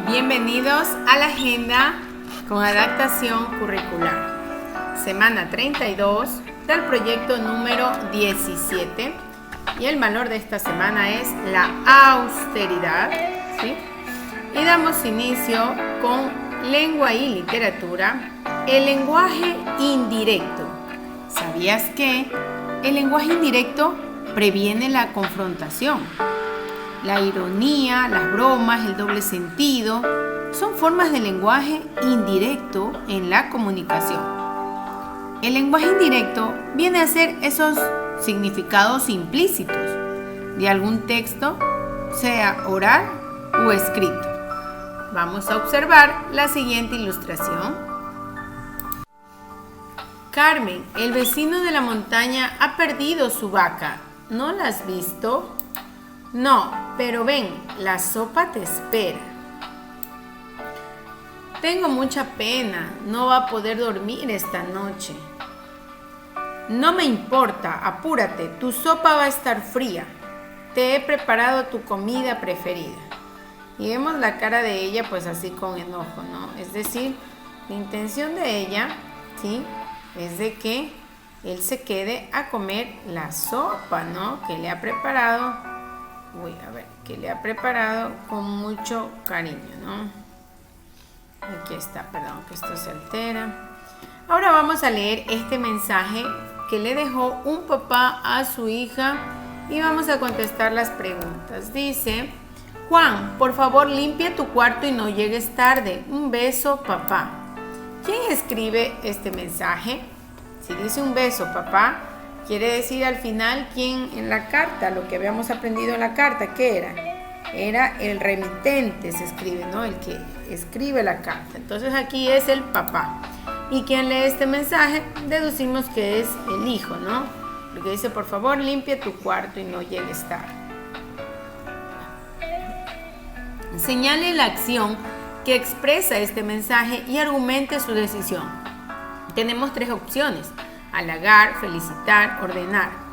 Bienvenidos a la agenda con adaptación curricular. Semana 32 del proyecto número 17 y el valor de esta semana es la austeridad, ¿sí? Y damos inicio con lengua y literatura, el lenguaje indirecto. ¿Sabías que el lenguaje indirecto previene la confrontación? La ironía, las bromas, el doble sentido son formas de lenguaje indirecto en la comunicación. El lenguaje indirecto viene a ser esos significados implícitos de algún texto, sea oral o escrito. Vamos a observar la siguiente ilustración. Carmen, el vecino de la montaña ha perdido su vaca. ¿No la has visto? No, pero ven, la sopa te espera. Tengo mucha pena, no va a poder dormir esta noche. No me importa, apúrate, tu sopa va a estar fría. Te he preparado tu comida preferida. Y vemos la cara de ella pues así con enojo, ¿no? Es decir, la intención de ella, ¿sí? Es de que él se quede a comer la sopa, ¿no? Que le ha preparado. Que le ha preparado con mucho cariño, ¿no? Aquí está, perdón, que esto se altera. Ahora vamos a leer este mensaje que le dejó un papá a su hija y vamos a contestar las preguntas. Dice: Juan, por favor limpia tu cuarto y no llegues tarde. Un beso, papá. ¿Quién escribe este mensaje? Si dice un beso, papá, quiere decir al final quién en la carta, lo que habíamos aprendido en la carta, ¿qué era? Era el remitente, se escribe, ¿no? El que escribe la carta. Entonces aquí es el papá. Y quien lee este mensaje, deducimos que es el hijo, ¿no? Porque dice, por favor, limpia tu cuarto y no llegues tarde. Señale la acción que expresa este mensaje y argumente su decisión. Tenemos tres opciones: halagar, felicitar, ordenar.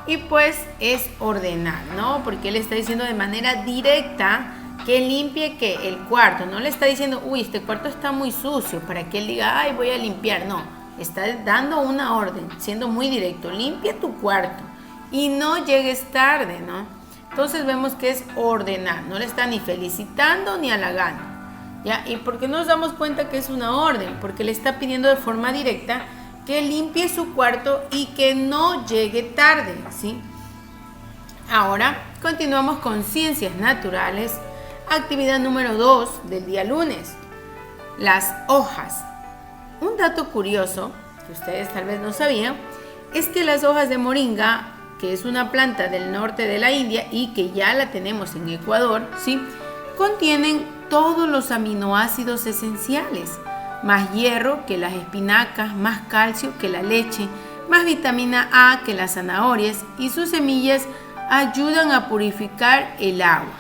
Y pues es ordenar, ¿no? Porque él está diciendo de manera directa que limpie que el cuarto. No le está diciendo, uy, este cuarto está muy sucio, para que él diga, ay, voy a limpiar. No, está dando una orden, siendo muy directo. Limpia tu cuarto y no llegues tarde, ¿no? Entonces vemos que es ordenar. No le está ni felicitando ni halagando, ¿ya? ¿Y por qué nos damos cuenta que es una orden? Porque le está pidiendo de forma directa que limpie su cuarto y que no llegue tarde, ¿sí? Ahora continuamos con ciencias naturales, actividad número 2 del día lunes, las hojas. Un dato curioso que ustedes tal vez no sabían es que las hojas de moringa, que es una planta del norte de la India y que ya la tenemos en Ecuador, ¿sí?, contienen todos los aminoácidos esenciales. Más hierro que las espinacas, más calcio que la leche, más vitamina A que las zanahorias y sus semillas ayudan a purificar el agua.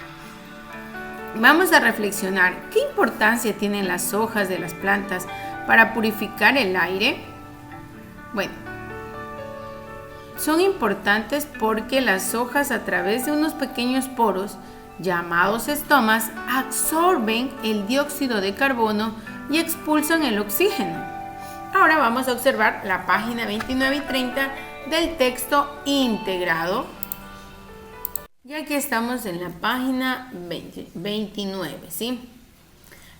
Vamos a reflexionar, ¿qué importancia tienen las hojas de las plantas para purificar el aire? Bueno, son importantes porque las hojas a través de unos pequeños poros llamados estomas absorben el dióxido de carbono y expulsan el oxígeno. Ahora vamos a observar la página 29 y 30 del texto integrado. Y aquí estamos en la página 29, ¿sí?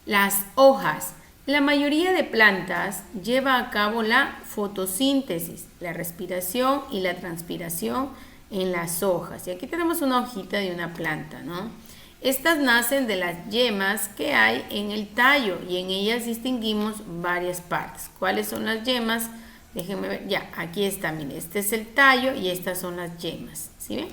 Las hojas. La mayoría de plantas lleva a cabo la fotosíntesis, la respiración y la transpiración en las hojas. Y aquí tenemos una hojita de una planta, ¿no? Estas nacen de las yemas que hay en el tallo y en ellas distinguimos varias partes. ¿Cuáles son las yemas? Déjenme ver. Ya, aquí está, miren. Este es el tallo y estas son las yemas. ¿Sí ven?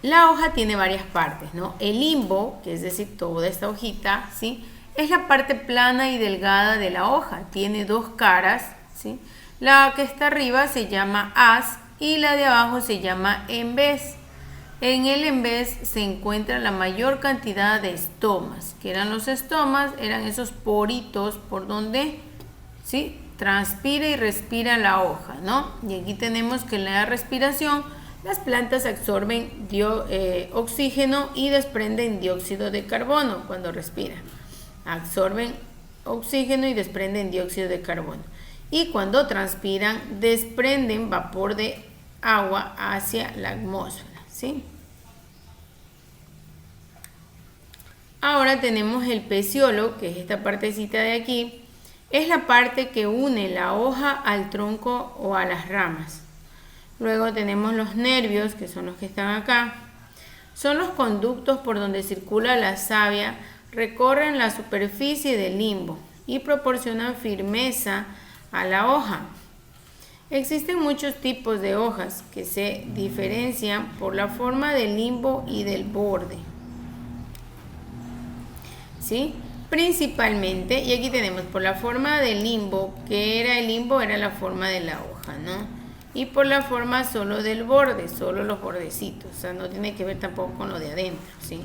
La hoja tiene varias partes, ¿no? El limbo, que es decir, toda esta hojita, ¿sí?, es la parte plana y delgada de la hoja. Tiene dos caras, ¿sí? La que está arriba se llama haz y la de abajo se llama embés. En el embés se encuentra la mayor cantidad de estomas. ¿Qué eran los estomas? Eran esos poritos por donde, ¿sí?, transpira y respira la hoja, ¿no? Y aquí tenemos que la respiración Las plantas absorben oxígeno y desprenden dióxido de carbono cuando respiran. Absorben oxígeno y desprenden dióxido de carbono. Y cuando transpiran, desprenden vapor de agua hacia la atmósfera, ¿sí? Ahora tenemos el peciolo, que es esta partecita de aquí. Es la parte que une la hoja al tronco o a las ramas. Luego tenemos los nervios, que son los que están acá. Son los conductos por donde circula la savia, recorren la superficie del limbo y proporcionan firmeza a la hoja. Existen muchos tipos de hojas que se diferencian por la forma del limbo y del borde, ¿sí? Principalmente, y aquí tenemos por la forma del limbo, que era el limbo, era la forma de la hoja, ¿no? Y por la forma solo del borde, solo los bordecitos, o sea, no tiene que ver tampoco con lo de adentro, ¿sí?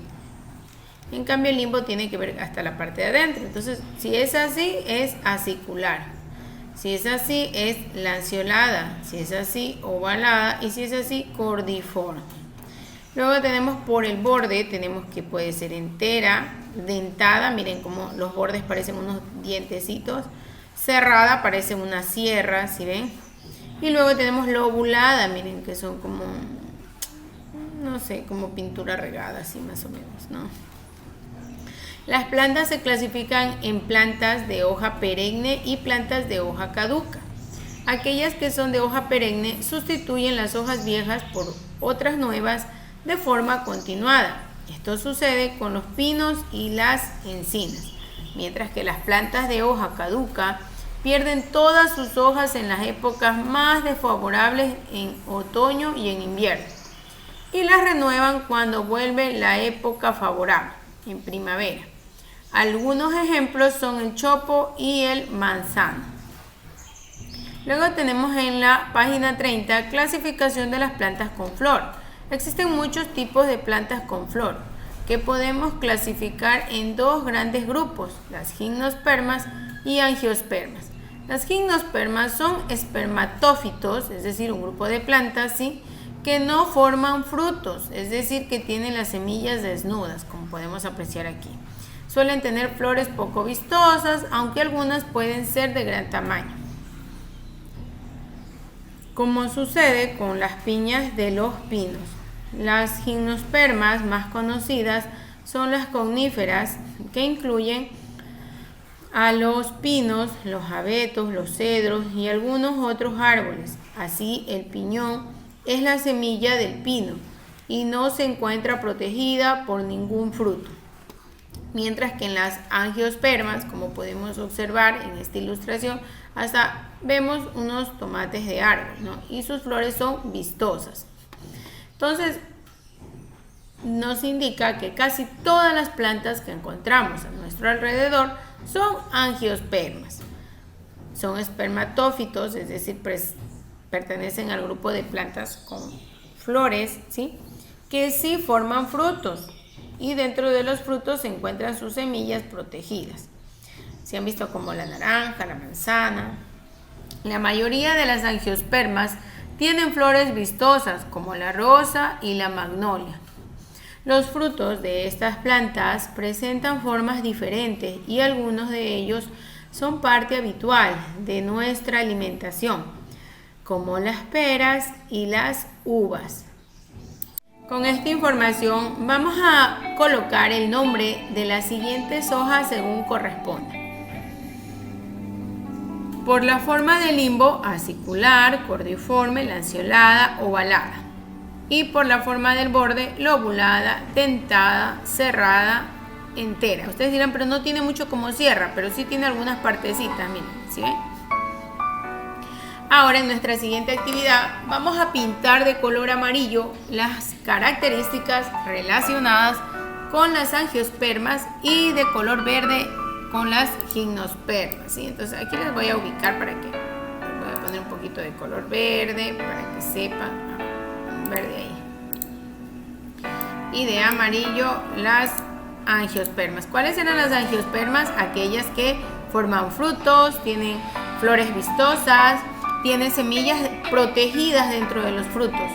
En cambio, el limbo tiene que ver hasta la parte de adentro. Entonces, si es así, es acicular. Si es así, es lanceolada. Si es así, ovalada. Y si es así, cordiforme. Luego tenemos por el borde, tenemos que puede ser entera, dentada, miren cómo los bordes parecen unos dientecitos. Cerrada, parece una sierra, ¿sí ven? Y luego tenemos lobulada, miren que son como, no sé, como pintura regada, así más o menos, ¿no? Las plantas se clasifican en plantas de hoja perenne y plantas de hoja caduca. Aquellas que son de hoja perenne sustituyen las hojas viejas por otras nuevas de forma continuada. Esto sucede con los pinos y las encinas, mientras que las plantas de hoja caduca pierden todas sus hojas en las épocas más desfavorables en otoño y en invierno, y las renuevan cuando vuelve la época favorable, en primavera. Algunos ejemplos son el chopo y el manzano. Luego tenemos en la página 30 clasificación de las plantas con flor. Existen muchos tipos de plantas con flor que podemos clasificar en dos grandes grupos, las gimnospermas y angiospermas. Las gimnospermas son espermatófitos, es decir, un grupo de plantas, ¿sí?, que no forman frutos, es decir, que tienen las semillas desnudas, como podemos apreciar aquí. Suelen tener flores poco vistosas, aunque algunas pueden ser de gran tamaño, como sucede con las piñas de los pinos. Las gimnospermas más conocidas son las coníferas, que incluyen a los pinos, los abetos, los cedros y algunos otros árboles. Así, el piñón es la semilla del pino y no se encuentra protegida por ningún fruto. Mientras que en las angiospermas, como podemos observar en esta ilustración, hasta vemos unos tomates de árbol, ¿no? Y sus flores son vistosas. Entonces, nos indica que casi todas las plantas que encontramos a nuestro alrededor son angiospermas. Son espermatófitos, es decir, pertenecen al grupo de plantas con flores, ¿sí?, que sí forman frutos. Y dentro de los frutos se encuentran sus semillas protegidas. Se han visto como la naranja, la manzana. La mayoría de las angiospermas tienen flores vistosas como la rosa y la magnolia. Los frutos de estas plantas presentan formas diferentes y algunos de ellos son parte habitual de nuestra alimentación, como las peras y las uvas. Con esta información vamos a colocar el nombre de las siguientes hojas según corresponda. Por la forma del limbo, acicular, cordiforme, lanceolada, ovalada. Y por la forma del borde, lobulada, dentada, cerrada, entera. Ustedes dirán, pero no tiene mucho como sierra, pero sí tiene algunas partecitas, miren, ¿sí ven? Ahora, en nuestra siguiente actividad vamos a pintar de color amarillo las características relacionadas con las angiospermas y de color verde con las gimnospermas, ¿sí? Entonces aquí les voy a ubicar para que les voy a poner un poquito de color verde para que sepan, verde ahí, y de amarillo las angiospermas. ¿Cuáles eran las angiospermas? Aquellas que forman frutos, tienen flores vistosas, tienen semillas protegidas dentro de los frutos.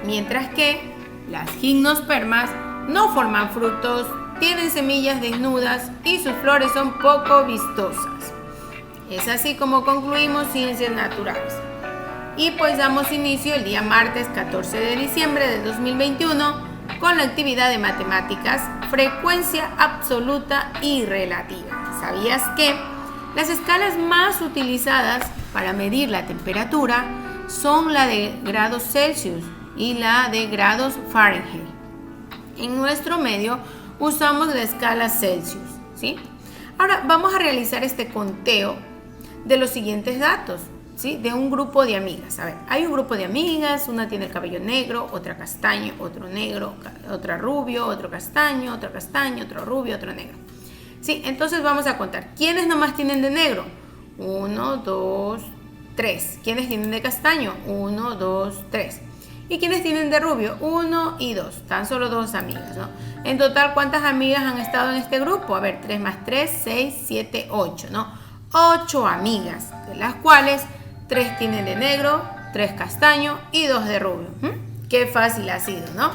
mientras que las gimnospermas no forman frutos, tienen semillas desnudas y sus flores son poco vistosas. Es así como concluimos Ciencias Naturales. Y pues damos inicio el día martes 14 de diciembre de 2021 con la actividad de matemáticas, frecuencia absoluta y relativa. ¿Sabías que las escalas más utilizadas para medir la temperatura son la de grados Celsius y la de grados Fahrenheit? En nuestro medio usamos la escala Celsius, ¿sí? Ahora vamos a realizar este conteo de los siguientes datos, ¿sí? De un grupo de amigas. A ver, hay un grupo de amigas, una tiene el cabello negro, otra castaño, otro negro, otra rubio, otro castaño, otro rubio, otro negro. Sí, entonces vamos a contar. ¿Quiénes nomás tienen de negro? 1, 2, 3. ¿Quiénes tienen de castaño? 1, 2, 3. ¿Y quiénes tienen de rubio? 1 y 2. Tan solo 2 amigas, ¿no? En total, ¿cuántas amigas han estado en este grupo? A ver, 3 más 3, 6, 7, 8, ¿no? 8 amigas, de las cuales 3 tienen de negro, 3 castaño y 2 de rubio. Qué fácil ha sido, ¿no?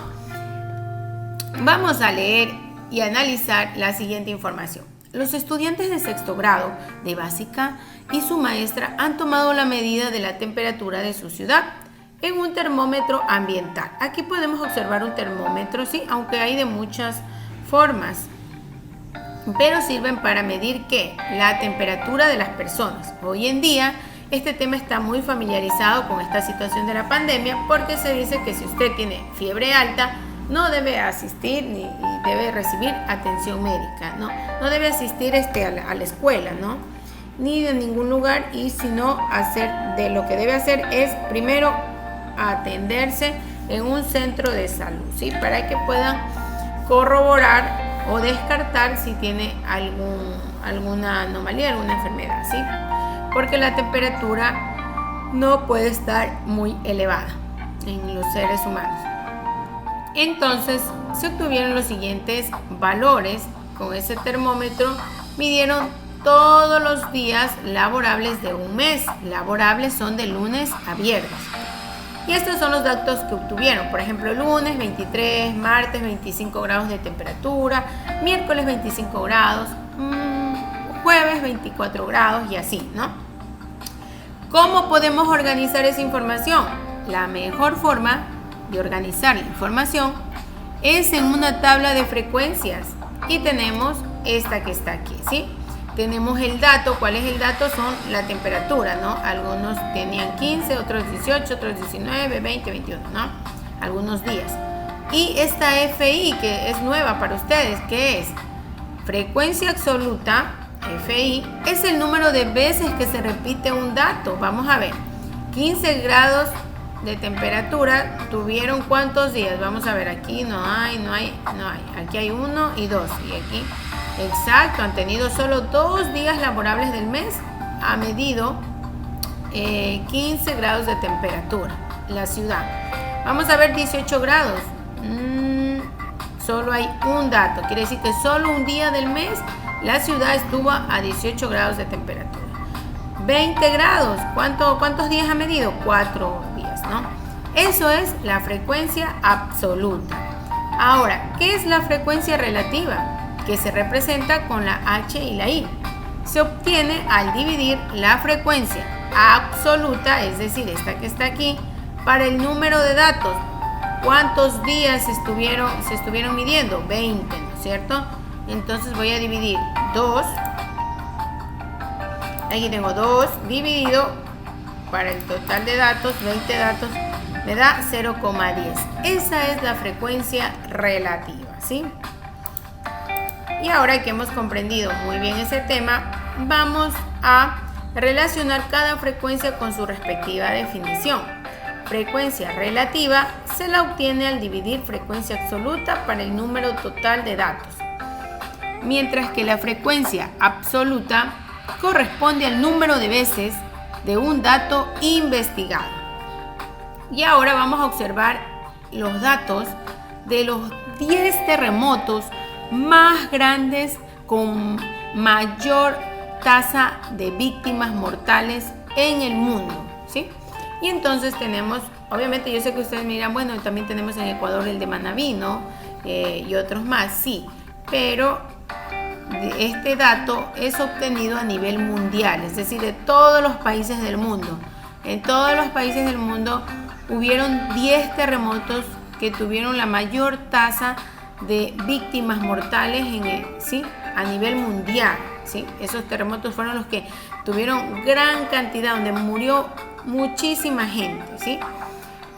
Vamos a leer y analizar la siguiente información. Los estudiantes de sexto grado de básica y su maestra han tomado la medida de la temperatura de su ciudad en un termómetro ambiental. Aquí podemos observar un termómetro, sí, aunque hay de muchas formas, pero sirven para medir ¿qué? La temperatura de las personas. Hoy en día este tema está muy familiarizado con esta situación de la pandemia porque se dice que si usted tiene fiebre alta no debe asistir ni debe recibir atención médica, no debe asistir a la escuela, ¿no? Ni de ningún lugar, y si no, lo que debe hacer es primero atenderse en un centro de salud, ¿sí? Para que puedan corroborar o descartar si tiene alguna anomalía, alguna enfermedad, ¿sí? Porque la temperatura no puede estar muy elevada en los seres humanos. Entonces se obtuvieron los siguientes valores con ese termómetro. Midieron todos los días laborables de un mes. Laborables son de lunes a viernes. Y estos son los datos que obtuvieron. Por ejemplo, lunes 23, martes 25 grados de temperatura, miércoles 25 grados, jueves 24 grados y así, ¿no? ¿Cómo podemos organizar esa información? La mejor forma de organizar la información es en una tabla de frecuencias. Y tenemos esta que está aquí, ¿sí? Tenemos el dato. ¿Cuál es el dato? Son la temperatura, ¿no? Algunos tenían 15, otros 18, otros 19, 20, 21, ¿no? Algunos días. Y esta FI, que es nueva para ustedes, ¿qué es? Frecuencia absoluta, FI, es el número de veces que se repite un dato. Vamos a ver. 15 grados de temperatura tuvieron ¿cuántos días? Vamos a ver, aquí no hay. Aquí hay 1 y 2. Y aquí, exacto, han tenido solo 2 días laborables del mes. Ha medido 15 grados de temperatura la ciudad. Vamos a ver 18 grados. Solo hay un dato. Quiere decir que solo un día del mes la ciudad estuvo a 18 grados de temperatura. 20 grados. ¿Cuántos días ha medido? 4 días, ¿no? Eso es la frecuencia absoluta. Ahora, ¿qué es la frecuencia relativa? Que se representa con la H y la I. Se obtiene al dividir la frecuencia absoluta, es decir, esta que está aquí, para el número de datos. ¿Cuántos días se estuvieron midiendo? 20, ¿no es cierto? Entonces voy a dividir 2. Aquí tengo 2 dividido para el total de datos, 20 datos, me da 0,10. Esa es la frecuencia relativa, ¿sí? Y ahora que hemos comprendido muy bien ese tema, vamos a relacionar cada frecuencia con su respectiva definición. Frecuencia relativa se la obtiene al dividir frecuencia absoluta para el número total de datos, mientras que la frecuencia absoluta corresponde al número de veces de un dato investigado. Y ahora vamos a observar los datos de los 10 terremotos más grandes con mayor tasa de víctimas mortales en el mundo, ¿sí? Y entonces tenemos Obviamente yo sé que ustedes me dirán, bueno, también tenemos en Ecuador el de Manabí, ¿no? Y otros más, sí, pero este dato es obtenido a nivel mundial, es decir, de todos los países del mundo. En todos los países del mundo hubieron 10 terremotos que tuvieron la mayor tasa de víctimas mortales ¿sí? a nivel mundial. ¿sí? Esos terremotos fueron los que tuvieron gran cantidad, donde murió muchísima gente. ¿sí?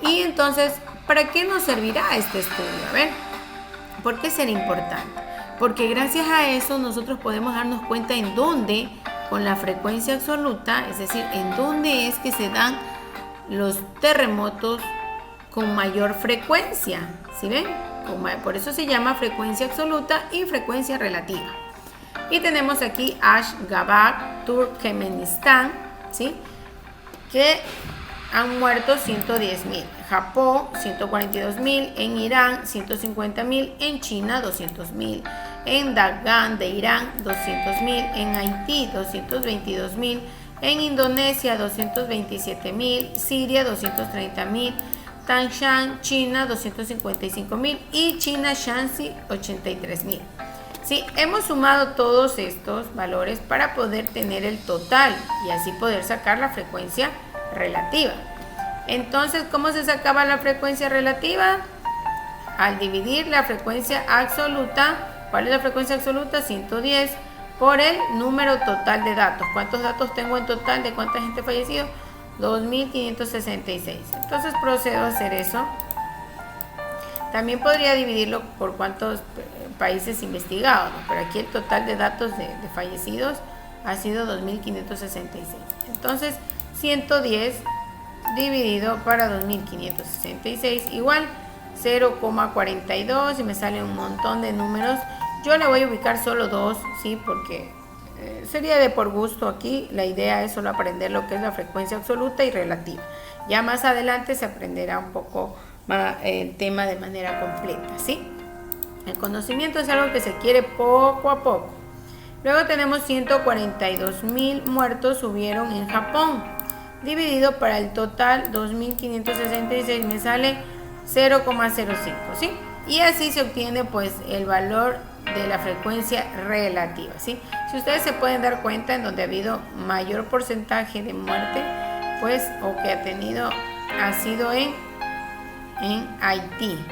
Y entonces, ¿para qué nos servirá este estudio? A ver, ¿por qué será importante? Porque gracias a eso nosotros podemos darnos cuenta en dónde, con la frecuencia absoluta, es decir, en dónde es que se dan los terremotos con mayor frecuencia. ¿Sí ven? Por eso se llama frecuencia absoluta y frecuencia relativa. Y tenemos aquí Ashgabat, Turkmenistán, ¿sí? que han muerto 110.000. Japón, 142.000. En Irán, 150.000. En China, 200.000. En Dagan de Irán, 200.000. En Haití, 222.000. En Indonesia, 227.000. Siria, 230.000. Tangshan, China, 255.000. Y China, Shanxi, 83.000. Sí, hemos sumado todos estos valores para poder tener el total y así poder sacar la frecuencia relativa. Entonces, ¿cómo se sacaba la frecuencia relativa? Al dividir la frecuencia absoluta. ¿Cuál es la frecuencia absoluta? 110 por el número total de datos. ¿Cuántos datos tengo en total de cuánta gente ha fallecido? 2.566. Entonces procedo a hacer eso. También podría dividirlo por cuántos países investigados, ¿no? Pero aquí el total de datos de fallecidos ha sido 2.566. Entonces 110 dividido para 2.566 igual 0,42 y me sale un montón de números. Yo le voy a ubicar solo 2, ¿sí? Porque sería de por gusto aquí. La idea es solo aprender lo que es la frecuencia absoluta y relativa. Ya más adelante se aprenderá un poco más el tema de manera completa, ¿sí? El conocimiento es algo que se quiere poco a poco. Luego tenemos 142.000 muertos hubieron en Japón. Dividido para el total 2.566 me sale 0,05, ¿sí? Y así se obtiene pues el valor de la frecuencia relativa, ¿sí? Si ustedes se pueden dar cuenta, en donde ha habido mayor porcentaje de muerte, pues, o que ha sido en Haití.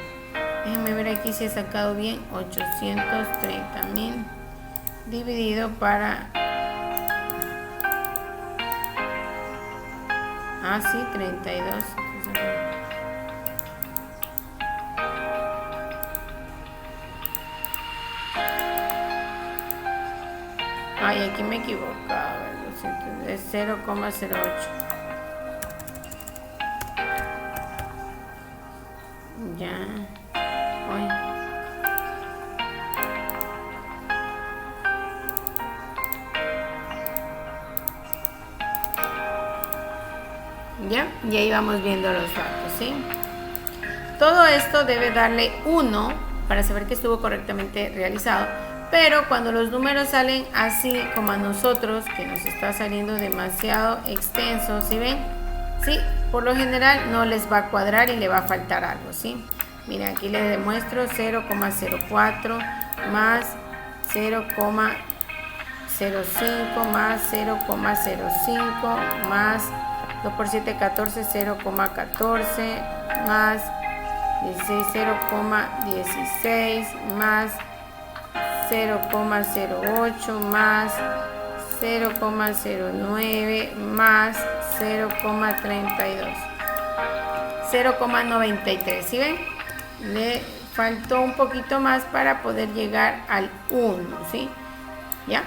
Déjenme ver aquí si he sacado bien. 830.000 dividido para... sí, 32. Ay, aquí me he equivocado. Es 0,08. Ya. Hoy. Ya, y ahí vamos viendo los datos, ¿sí? Todo esto debe darle 1 para saber que estuvo correctamente realizado, pero cuando los números salen así como a nosotros, que nos está saliendo demasiado extenso, ¿sí ven? Sí, por lo general no les va a cuadrar y le va a faltar algo, ¿sí? Miren, aquí les demuestro 0,04 más 0,05 más 0,05 más 2 por 7, 14, 0,14 más 16, 0,16 más 0,08 más 0,09 más 0,32, 0,93, ¿sí ven? Le faltó un poquito más para poder llegar al 1, ¿sí? ¿Ya?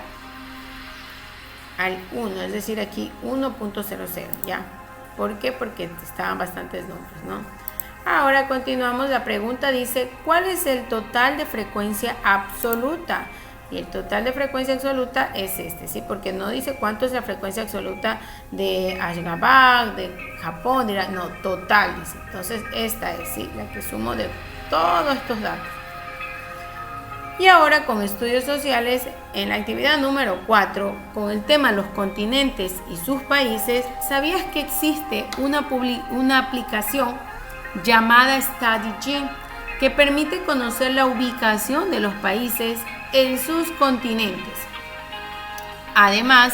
Al 1, es decir, aquí 1.00, ¿ya? ¿Por qué? Porque estaban bastantes números, ¿no? Ahora continuamos. La pregunta dice, ¿cuál es el total de frecuencia absoluta? Y el total de frecuencia absoluta es este, ¿sí? Porque no dice cuánto es la frecuencia absoluta de Ashgabat, de Japón, dirá, no, total, dice. Entonces esta es, ¿sí? La que sumo de todos estos datos. Y ahora con estudios sociales, en la actividad número 4, con el tema los continentes y sus países, ¿sabías que existe una aplicación llamada StudyG que permite conocer la ubicación de los países en sus continentes? Además,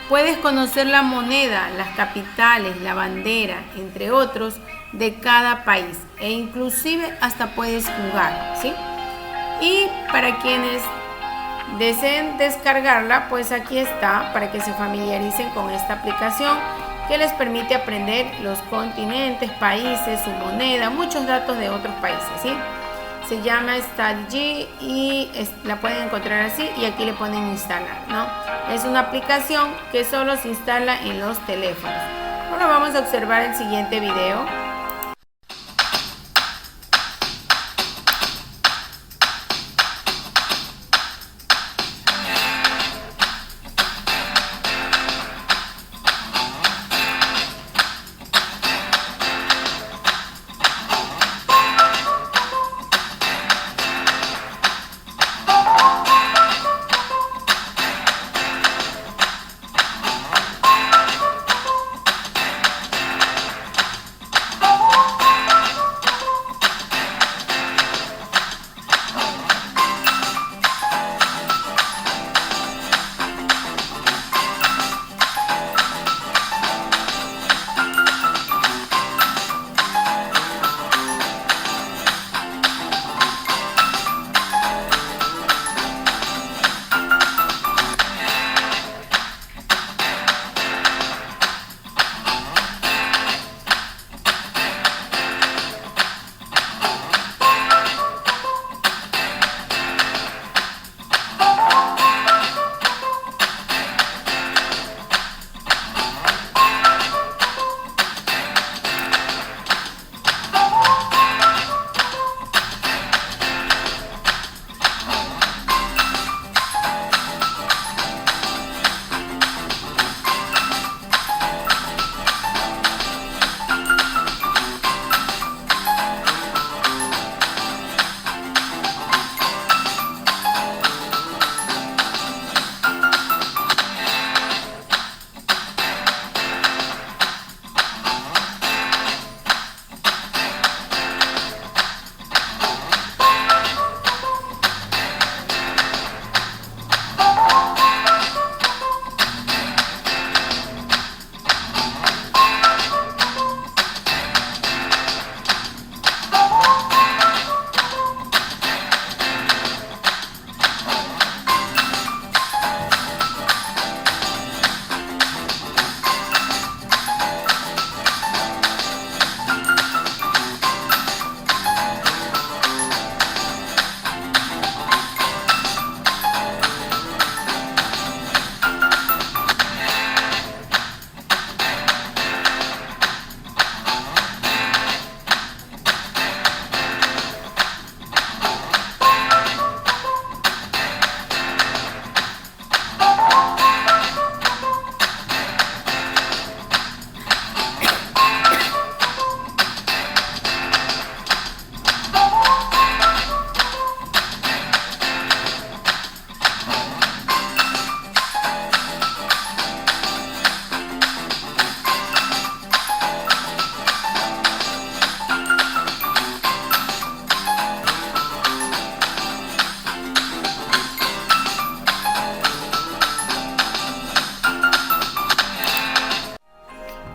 puedes conocer la moneda, las capitales, la bandera, entre otros, de cada país, e inclusive hasta puedes jugar, ¿sí? Y para quienes deseen descargarla, pues aquí está, para que se familiaricen con esta aplicación que les permite aprender los continentes, países, su moneda, muchos datos de otros países, ¿sí? Se llama StudyG y la pueden encontrar así, y aquí le ponen instalar, ¿no? Es una aplicación que solo se instala en los teléfonos. Ahora vamos a observar el siguiente video.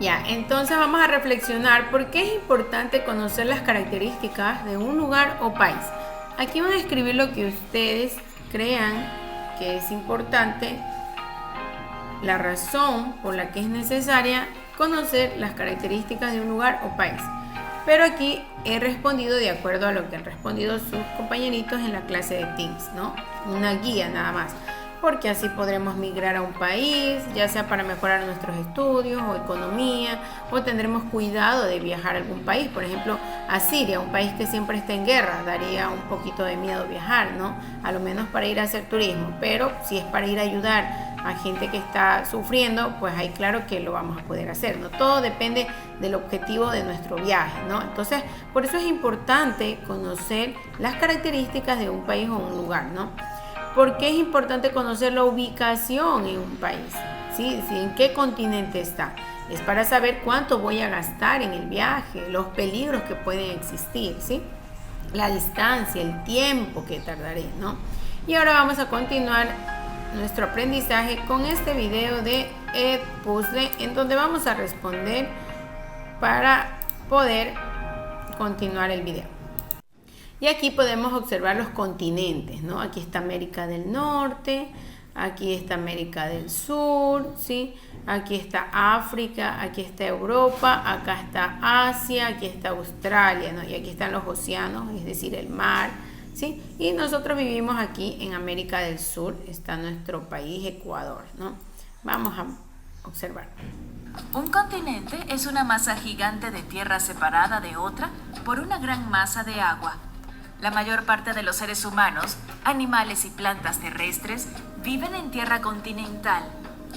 Ya, entonces vamos a reflexionar por qué es importante conocer las características de un lugar o país. Aquí van a escribir lo que ustedes crean que es importante, la razón por la que es necesaria conocer las características de un lugar o país. Pero aquí he respondido de acuerdo a lo que han respondido sus compañeritos en la clase de Teams, ¿no? Una guía nada más, porque así podremos migrar a un país, ya sea para mejorar nuestros estudios o economía, o tendremos cuidado de viajar a algún país, por ejemplo a Siria, un país que siempre está en guerra, daría un poquito de miedo viajar, ¿no? A lo menos para ir a hacer turismo, pero si es para ir a ayudar a gente que está sufriendo, pues ahí claro que lo vamos a poder hacer, ¿no? Todo depende del objetivo de nuestro viaje, ¿no? Entonces, por eso es importante conocer las características de un país o un lugar, ¿no? ¿Por qué es importante conocer la ubicación en un país? ¿Sí? ¿En qué continente está? Es para saber cuánto voy a gastar en el viaje, los peligros que pueden existir, ¿sí? La distancia, el tiempo que tardaré, ¿no? Y ahora vamos a continuar nuestro aprendizaje con este video de Edpuzzle, en donde vamos a responder para poder continuar el video. Y aquí podemos observar los continentes, ¿no? Aquí está América del Norte, aquí está América del Sur, ¿sí? Aquí está África, aquí está Europa, acá está Asia, aquí está Australia, ¿no? Y aquí están los océanos, es decir, el mar, ¿sí? Y nosotros vivimos aquí en América del Sur, está nuestro país, Ecuador, ¿no? Vamos a observar. Un continente es una masa gigante de tierra separada de otra por una gran masa de agua. La mayor parte de los seres humanos, animales y plantas terrestres viven en tierra continental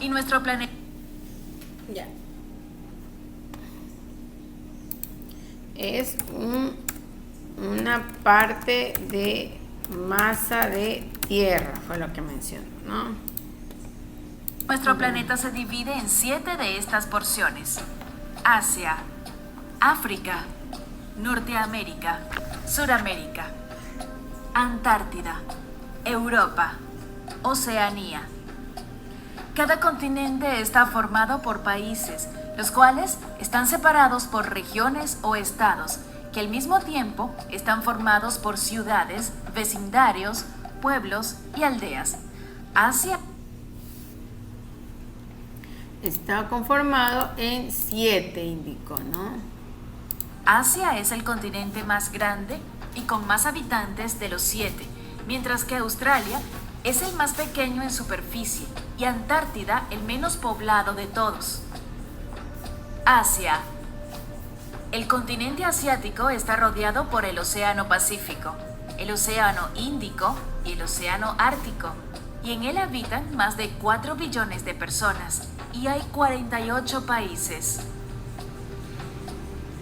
y nuestro planeta es una parte de masa de tierra, fue lo que mencionó, ¿no? Nuestro planeta se divide en 7 de estas porciones: Asia, África, Norteamérica, Suramérica, Antártida, Europa, Oceanía. Cada continente está formado por países, los cuales están separados por regiones o estados, que al mismo tiempo están formados por ciudades, vecindarios, pueblos y aldeas. Asia está conformado en 7, indicó, ¿no? Asia es el continente más grande y con más habitantes de los 7, mientras que Australia es el más pequeño en superficie y Antártida el menos poblado de todos. Asia. El continente asiático está rodeado por el Océano Pacífico, el Océano Índico y el Océano Ártico, y en él habitan más de 4 billones de personas y hay 48 países.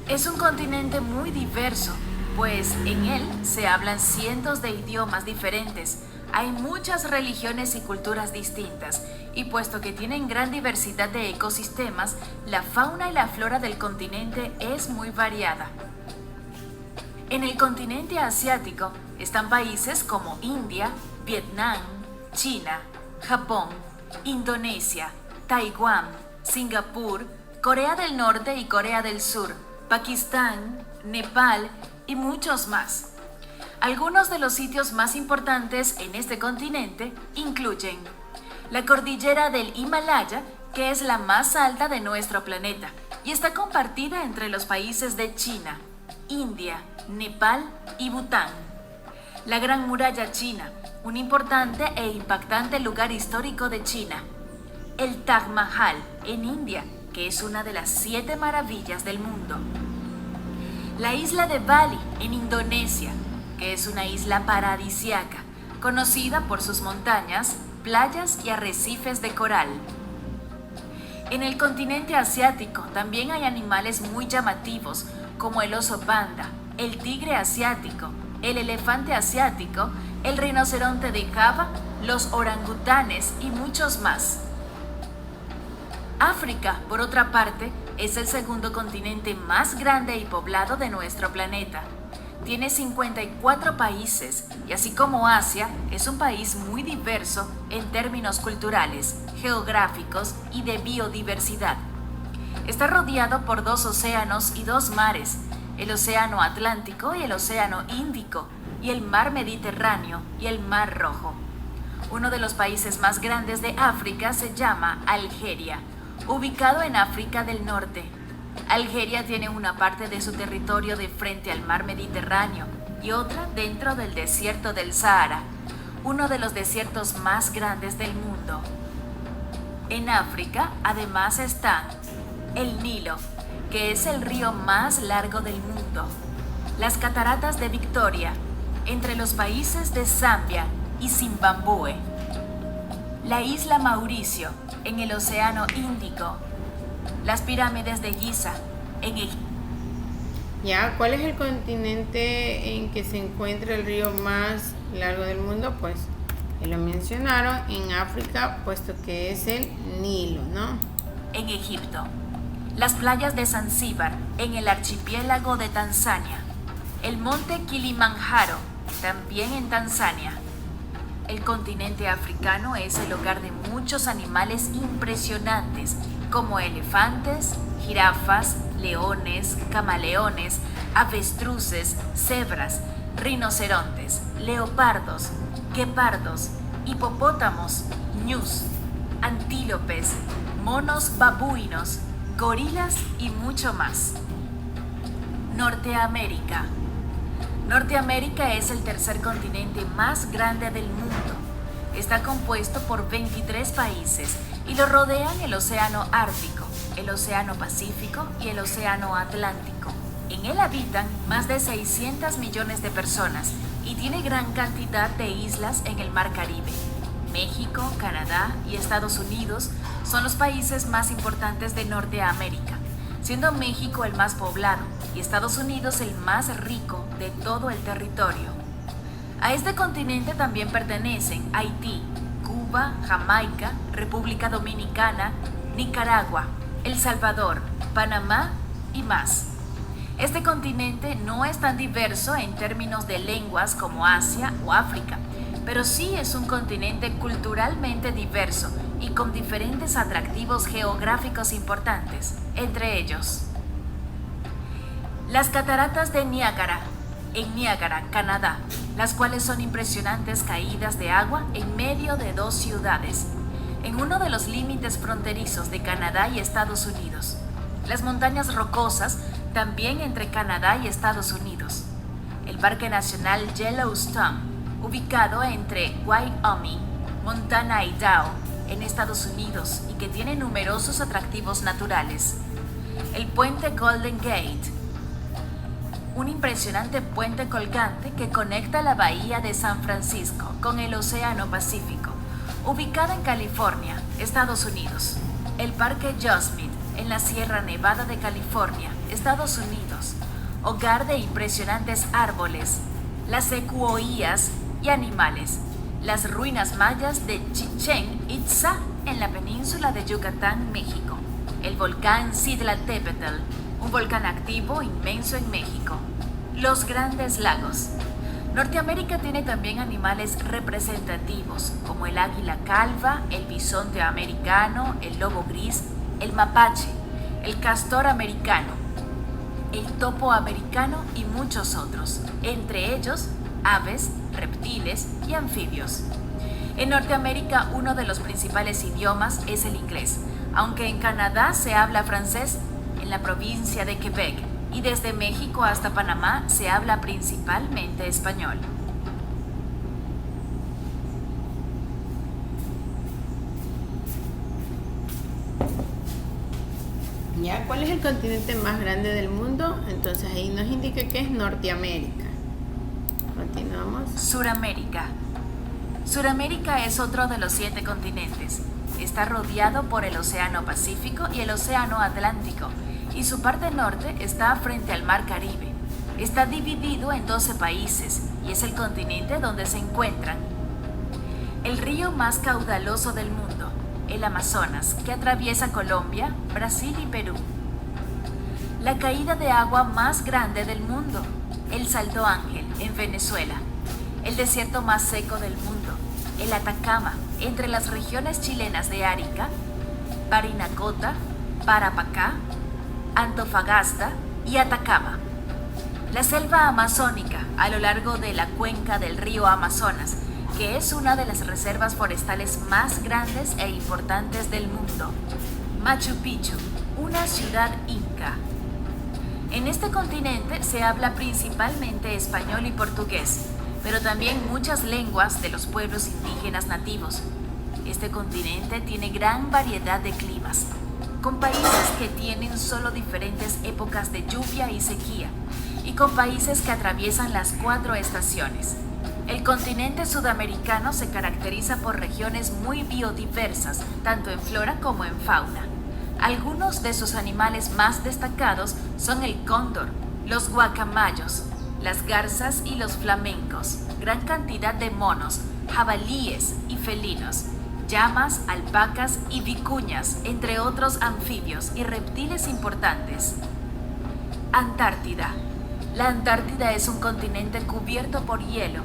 Es un continente muy diverso, pues en él se hablan cientos de idiomas diferentes, hay muchas religiones y culturas distintas, y puesto que tienen gran diversidad de ecosistemas, la fauna y la flora del continente es muy variada. En el continente asiático están países como India, Vietnam, China, Japón, Indonesia, Taiwán, Singapur, Corea del Norte y Corea del Sur, Pakistán, Nepal y muchos más. Algunos de los sitios más importantes en este continente incluyen la cordillera del Himalaya, que es la más alta de nuestro planeta y está compartida entre los países de China, India, Nepal y Bután. La Gran Muralla China, un importante e impactante lugar histórico de China. El Taj Mahal en India, que es una de las 7 maravillas del mundo. La isla de Bali en Indonesia, que es una isla paradisiaca, conocida por sus montañas, playas y arrecifes de coral. En el continente asiático también hay animales muy llamativos, como el oso panda, el tigre asiático, el elefante asiático, el rinoceronte de Java, los orangutanes y muchos más. África, por otra parte, es el segundo continente más grande y poblado de nuestro planeta. Tiene 54 países y así como Asia, es un país muy diverso en términos culturales, geográficos y de biodiversidad. Está rodeado por 2 océanos y 2 mares, el Océano Atlántico y el Océano Índico, y el Mar Mediterráneo y el Mar Rojo. Uno de los países más grandes de África se llama Algeria, ubicado en África del Norte. Algeria tiene una parte de su territorio de frente al mar Mediterráneo y otra dentro del desierto del Sahara, uno de los desiertos más grandes del mundo. En África, además, está el Nilo, que es el río más largo del mundo, las cataratas de Victoria, entre los países de Zambia y Zimbabue, la isla Mauricio, en el Océano Índico, las pirámides de Giza, en Egipto. ¿Ya? ¿Cuál es el continente en que se encuentra el río más largo del mundo? Pues lo mencionaron, en África, puesto que es el Nilo, ¿no? En Egipto. Las playas de Zanzíbar, en el archipiélago de Tanzania. El monte Kilimanjaro, también en Tanzania. El continente africano es el hogar de muchos animales impresionantes, como elefantes, jirafas, leones, camaleones, avestruces, cebras, rinocerontes, leopardos, guepardos, hipopótamos, ñus, antílopes, monos babuinos, gorilas y mucho más. Norteamérica. Norteamérica es el tercer continente más grande del mundo. Está compuesto por 23 países y lo rodean el Océano Ártico, el Océano Pacífico y el Océano Atlántico. En él habitan más de 600 millones de personas y tiene gran cantidad de islas en el Mar Caribe. México, Canadá y Estados Unidos son los países más importantes de Norteamérica, siendo México el más poblado y Estados Unidos el más rico de todo el territorio. A este continente también pertenecen Haití, Cuba, Jamaica, República Dominicana, Nicaragua, El Salvador, Panamá y más. Este continente no es tan diverso en términos de lenguas como Asia o África, pero sí es un continente culturalmente diverso y con diferentes atractivos geográficos importantes, entre ellos las cataratas de Niágara, en Niágara, Canadá, las cuales son impresionantes caídas de agua en medio de dos ciudades, en uno de los límites fronterizos de Canadá y Estados Unidos. Las montañas rocosas, también entre Canadá y Estados Unidos. El Parque Nacional Yellowstone, ubicado entre Wyoming, Montana y Idaho, en Estados Unidos, y que tiene numerosos atractivos naturales. El puente Golden Gate, un impresionante puente colgante que conecta la bahía de San Francisco con el Océano Pacífico, ubicada en California, Estados Unidos. El Parque Yosemite, en la Sierra Nevada de California, Estados Unidos, hogar de impresionantes árboles, las secuoías y animales. Las ruinas mayas de Chichén Itzá, en la península de Yucatán, México. El volcán Cidlatépetl, un volcán activo inmenso en México. Los Grandes Lagos. Norteamérica tiene también animales representativos, como el águila calva, el bisonte americano, el lobo gris, el mapache, el castor americano, el topo americano y muchos otros, entre ellos aves, reptiles y anfibios. En Norteamérica, uno de los principales idiomas es el inglés, aunque en Canadá se habla francés, en la provincia de Quebec, y desde México hasta Panamá se habla principalmente español. ¿Ya? ¿Cuál es el continente más grande del mundo? Entonces ahí nos indica que es Norteamérica. Continuamos. Suramérica. Suramérica es otro de los 7 continentes. Está rodeado por el Océano Pacífico y el Océano Atlántico, y su parte norte está frente al Mar Caribe. Está dividido en 12 países y es el continente donde se encuentran el río más caudaloso del mundo, el Amazonas, que atraviesa Colombia, Brasil y Perú. La caída de agua más grande del mundo, el Salto Ángel, en Venezuela. El desierto más seco del mundo, el Atacama, entre las regiones chilenas de Arica, Parinacota, Parapacá, Antofagasta y Atacama. La selva amazónica a lo largo de la cuenca del río Amazonas, que es una de las reservas forestales más grandes e importantes del mundo. Machu Picchu, una ciudad inca. En este continente se habla principalmente español y portugués, pero también muchas lenguas de los pueblos indígenas nativos. Este continente tiene gran variedad de climas, con países que tienen solo diferentes épocas de lluvia y sequía, y con países que atraviesan las 4 estaciones. El continente sudamericano se caracteriza por regiones muy biodiversas, tanto en flora como en fauna. Algunos de sus animales más destacados son el cóndor, los guacamayos, las garzas y los flamencos, gran cantidad de monos, jabalíes y felinos, llamas, alpacas y vicuñas, entre otros anfibios y reptiles importantes. Antártida. La Antártida es un continente cubierto por hielo.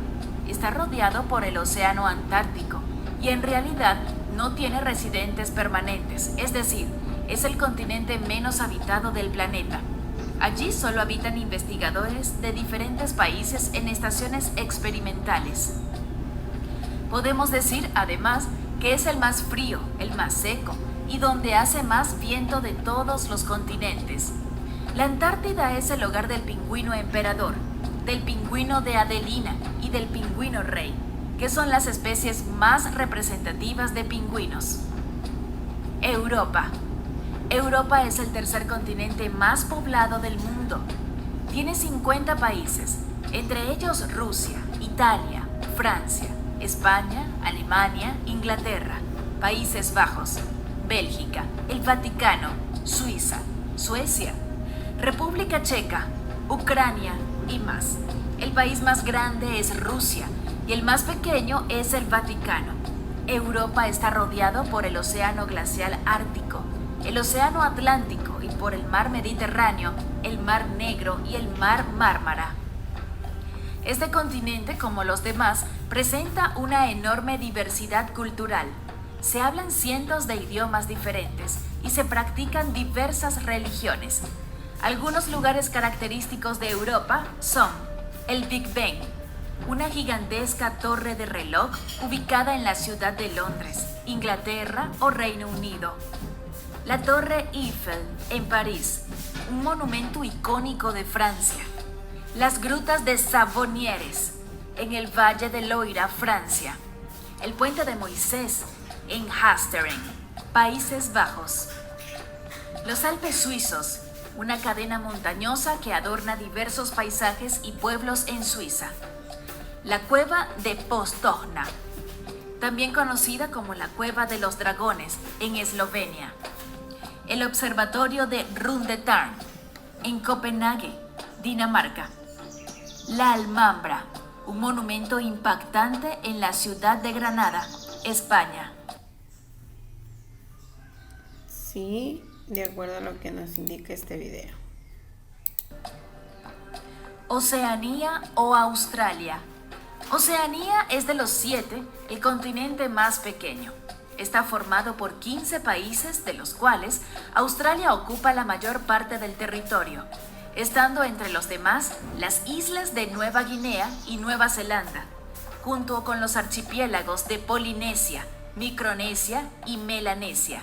Está rodeado por el Océano Antártico y en realidad no tiene residentes permanentes, es decir, es el continente menos habitado del planeta. Allí solo habitan investigadores de diferentes países en estaciones experimentales. Podemos decir, además, que es el más frío, el más seco y donde hace más viento de todos los continentes. La Antártida es el hogar del pingüino emperador, del pingüino de Adelina y del pingüino rey, que son las especies más representativas de pingüinos. Europa. Europa es el tercer continente más poblado del mundo. Tiene 50 países, entre ellos Rusia, Italia, Francia, España, Alemania, Inglaterra, Países Bajos, Bélgica, el Vaticano, Suiza, Suecia, República Checa, Ucrania y más. El país más grande es Rusia y el más pequeño es el Vaticano. Europa está rodeado por el Océano Glacial Ártico, el Océano Atlántico y por el Mar Mediterráneo, el Mar Negro y el Mar Mármara. Este continente, como los demás, presenta una enorme diversidad cultural. Se hablan cientos de idiomas diferentes y se practican diversas religiones. Algunos lugares característicos de Europa son el Big Ben, una gigantesca torre de reloj ubicada en la ciudad de Londres, Inglaterra o Reino Unido. La Torre Eiffel, en París, un monumento icónico de Francia. Las grutas de Savonnieres, en el Valle de Loira, Francia. El puente de Moisés, en Hasteren, Países Bajos. Los Alpes suizos, una cadena montañosa que adorna diversos paisajes y pueblos en Suiza. La Cueva de Postojna, también conocida como la Cueva de los Dragones, en Eslovenia. El Observatorio de Rundetårn, en Copenhague, Dinamarca. La Alhambra, un monumento impactante en la ciudad de Granada, España. Sí, de acuerdo a lo que nos indica este video. Oceanía o Australia. Oceanía es de los 7 el continente más pequeño. Está formado por 15 países, de los cuales Australia ocupa la mayor parte del territorio, estando entre los demás las islas de Nueva Guinea y Nueva Zelanda, junto con los archipiélagos de Polinesia, Micronesia y Melanesia.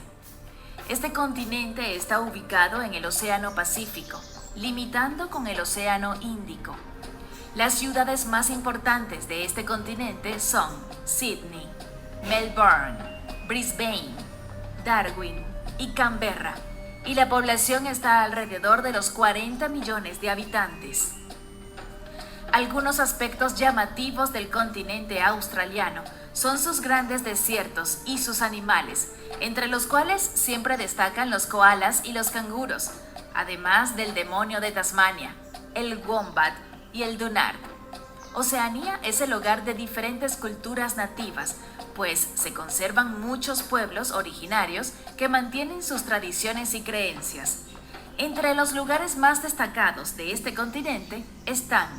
Este continente está ubicado en el Océano Pacífico, limitando con el Océano Índico. Las ciudades más importantes de este continente son Sydney, Melbourne, Brisbane, Darwin y Canberra, y la población está alrededor de los 40 millones de habitantes. Algunos aspectos llamativos del continente australiano son sus grandes desiertos y sus animales, entre los cuales siempre destacan los koalas y los canguros, además del demonio de Tasmania, el wombat y el dunar. Oceanía es el hogar de diferentes culturas nativas, pues se conservan muchos pueblos originarios que mantienen sus tradiciones y creencias. Entre los lugares más destacados de este continente están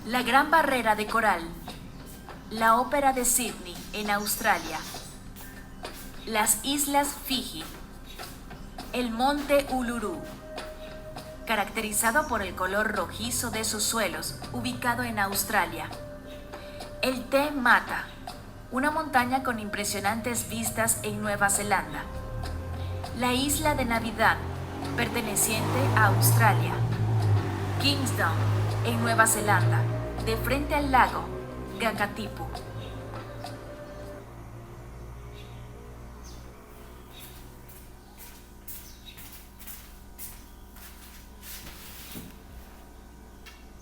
la Gran Barrera de Coral, la Ópera de Sydney en Australia, las Islas Fiji, el Monte Uluru, caracterizado por el color rojizo de sus suelos, ubicado en Australia, el Te Mata, una montaña con impresionantes vistas en Nueva Zelanda, la Isla de Navidad, perteneciente a Australia, Kingsdown, en Nueva Zelanda, de frente al lago Gakatipu.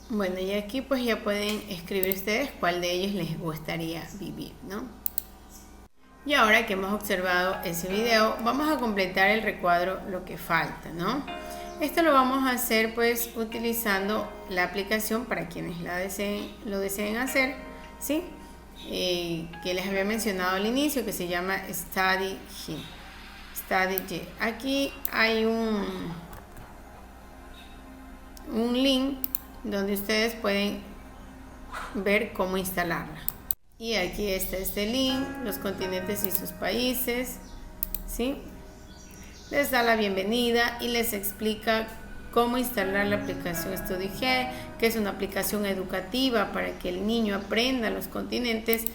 Bueno, y aquí pues ya pueden escribir ustedes cuál de ellos les gustaría vivir, ¿no? Y ahora que hemos observado ese video, vamos a completar el recuadro lo que falta, ¿no? Esto lo vamos a hacer pues utilizando la aplicación para quienes lo deseen hacer, ¿sí? Que les había mencionado al inicio, que se llama Study J. Aquí hay un link donde ustedes pueden ver cómo instalarla. Y aquí está este link, los continentes y sus países, ¿sí? Les da la bienvenida y les explica cómo instalar la aplicación StudyG, que es una aplicación educativa para que el niño aprenda los continentes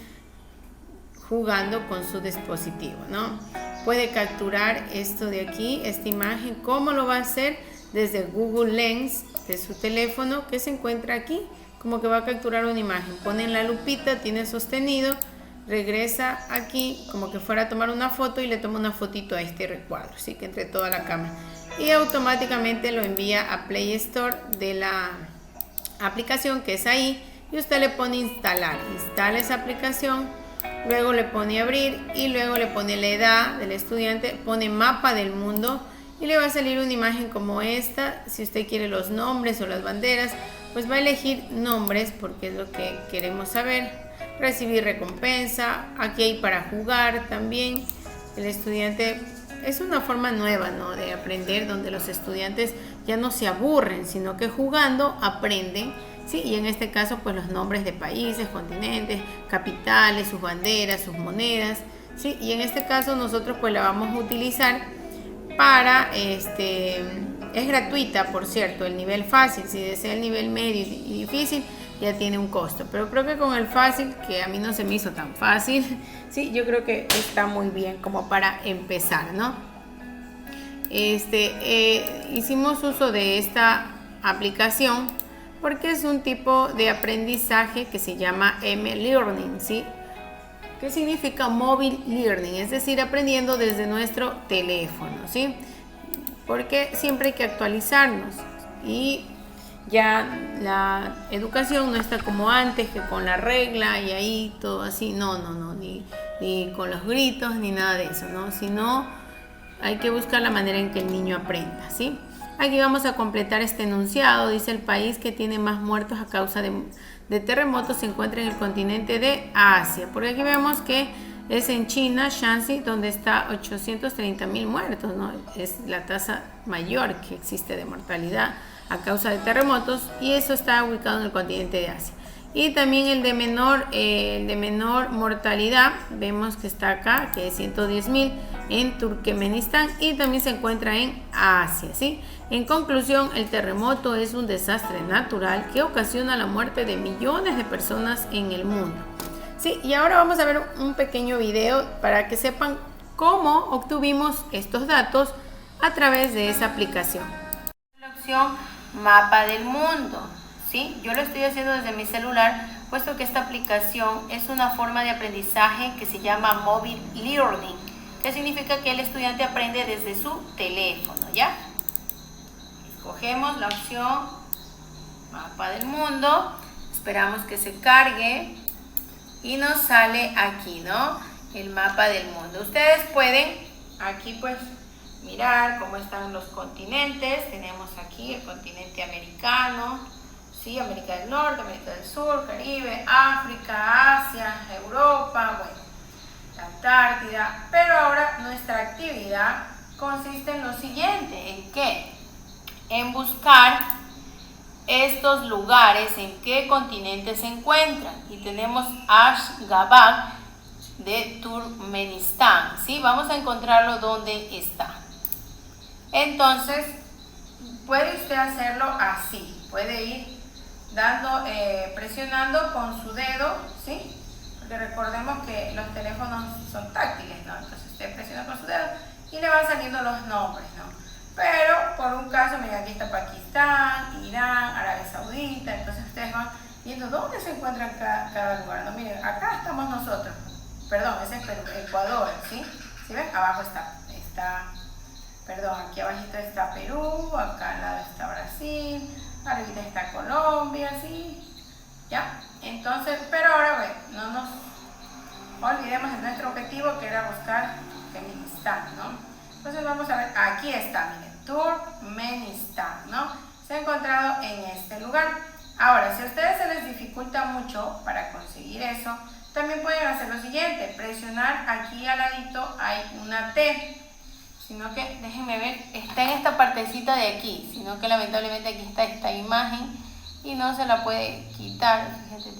jugando con su dispositivo, ¿no? Puede capturar esto de aquí, esta imagen. ¿Cómo lo va a hacer? Desde Google Lens de su teléfono, que se encuentra aquí, como que va a capturar una imagen. Pone en la lupita, tiene sostenido, regresa aquí como que fuera a tomar una foto y le toma una fotito a este recuadro, así que entre toda la cámara. Y automáticamente lo envía a Play Store de la aplicación que es ahí, y usted le pone instalar. Instala esa aplicación, luego le pone abrir y luego le pone la edad del estudiante, pone mapa del mundo y le va a salir una imagen como esta. Si usted quiere los nombres o las banderas, pues va a elegir nombres porque es lo que queremos saber. Recibir recompensa, aquí hay para jugar también. El estudiante, es una forma nueva, ¿no?, de aprender, donde los estudiantes ya no se aburren, sino que jugando aprenden, ¿sí? Y en este caso pues los nombres de países, continentes, capitales, sus banderas, sus monedas, ¿sí? Y en este caso nosotros pues la vamos a utilizar para es gratuita, por cierto, el nivel fácil. Si desea el nivel medio y difícil, ya tiene un costo, pero creo que con el fácil, que a mí no se me hizo tan fácil, sí, yo creo que está muy bien como para empezar, ¿no? Hicimos uso de esta aplicación porque es un tipo de aprendizaje que se llama M-Learning, ¿sí? ¿Qué significa Mobile Learning? Es decir, aprendiendo desde nuestro teléfono, ¿sí? Porque siempre hay que actualizarnos y ya la educación no está como antes, que con la regla y ahí todo así, no, ni con los gritos ni nada de eso, ¿no? Sino hay que buscar la manera en que el niño aprenda, ¿sí? Aquí vamos a completar este enunciado. Dice: el país que tiene más muertos a causa de terremotos se encuentra en el continente de Asia. Porque aquí vemos que es en China, Shanxi, donde está 830.000 muertos, ¿no? Es la tasa mayor que existe de mortalidad a causa de terremotos, y eso está ubicado en el continente de Asia. Y también el de menor mortalidad, vemos que está acá, que es 110.000 en Turkmenistán, y también se encuentra en Asia, ¿sí? En conclusión, el terremoto es un desastre natural que ocasiona la muerte de millones de personas en el mundo. Sí, y ahora vamos a ver un pequeño video para que sepan cómo obtuvimos estos datos a través de esa aplicación. La opción Mapa del Mundo, ¿sí? Yo lo estoy haciendo desde mi celular, puesto que esta aplicación es una forma de aprendizaje que se llama Mobile Learning, que significa que el estudiante aprende desde su teléfono, ¿ya? Escogemos la opción Mapa del Mundo, esperamos que se cargue y nos sale aquí, ¿no? El mapa del mundo. Ustedes pueden aquí pues mirar cómo están los continentes. Tenemos aquí el continente americano, ¿sí? América del Norte, América del Sur, Caribe, África, Asia, Europa, bueno, la Antártida. Pero ahora nuestra actividad consiste en lo siguiente: ¿en qué? En buscar estos lugares, en qué continente se encuentran. Y tenemos Ashgabat de Turkmenistán, ¿sí? Vamos a encontrarlo donde está. Entonces, puede usted hacerlo así. Puede ir dando, presionando con su dedo, ¿sí? Porque recordemos que los teléfonos son táctiles, ¿no? Entonces usted presiona con su dedo y le van saliendo los nombres, ¿no? Pero por un caso, mira, aquí está Pakistán, Irán, Arabia Saudita. Entonces ustedes van viendo dónde se encuentran cada lugar, ¿no? Miren, acá estamos nosotros, perdón, ese es Ecuador, ¿sí? ¿Sí ven? Abajo está, perdón, aquí abajito está Perú, acá al lado está Brasil, Arriba está Colombia, ¿sí? ¿Ya? Entonces, pero ahora, bueno, no nos olvidemos de nuestro objetivo, que era buscar Turkmenistán, ¿no? Entonces vamos a ver, aquí está, miren, Turkmenistán, ¿no? Se ha encontrado en este lugar. Ahora, si a ustedes se les dificulta mucho para conseguir eso, también pueden hacer lo siguiente, presionar aquí al ladito hay una T, sino que, déjenme ver, está en esta partecita de aquí, sino que lamentablemente aquí está esta imagen y no se la puede quitar, fíjate,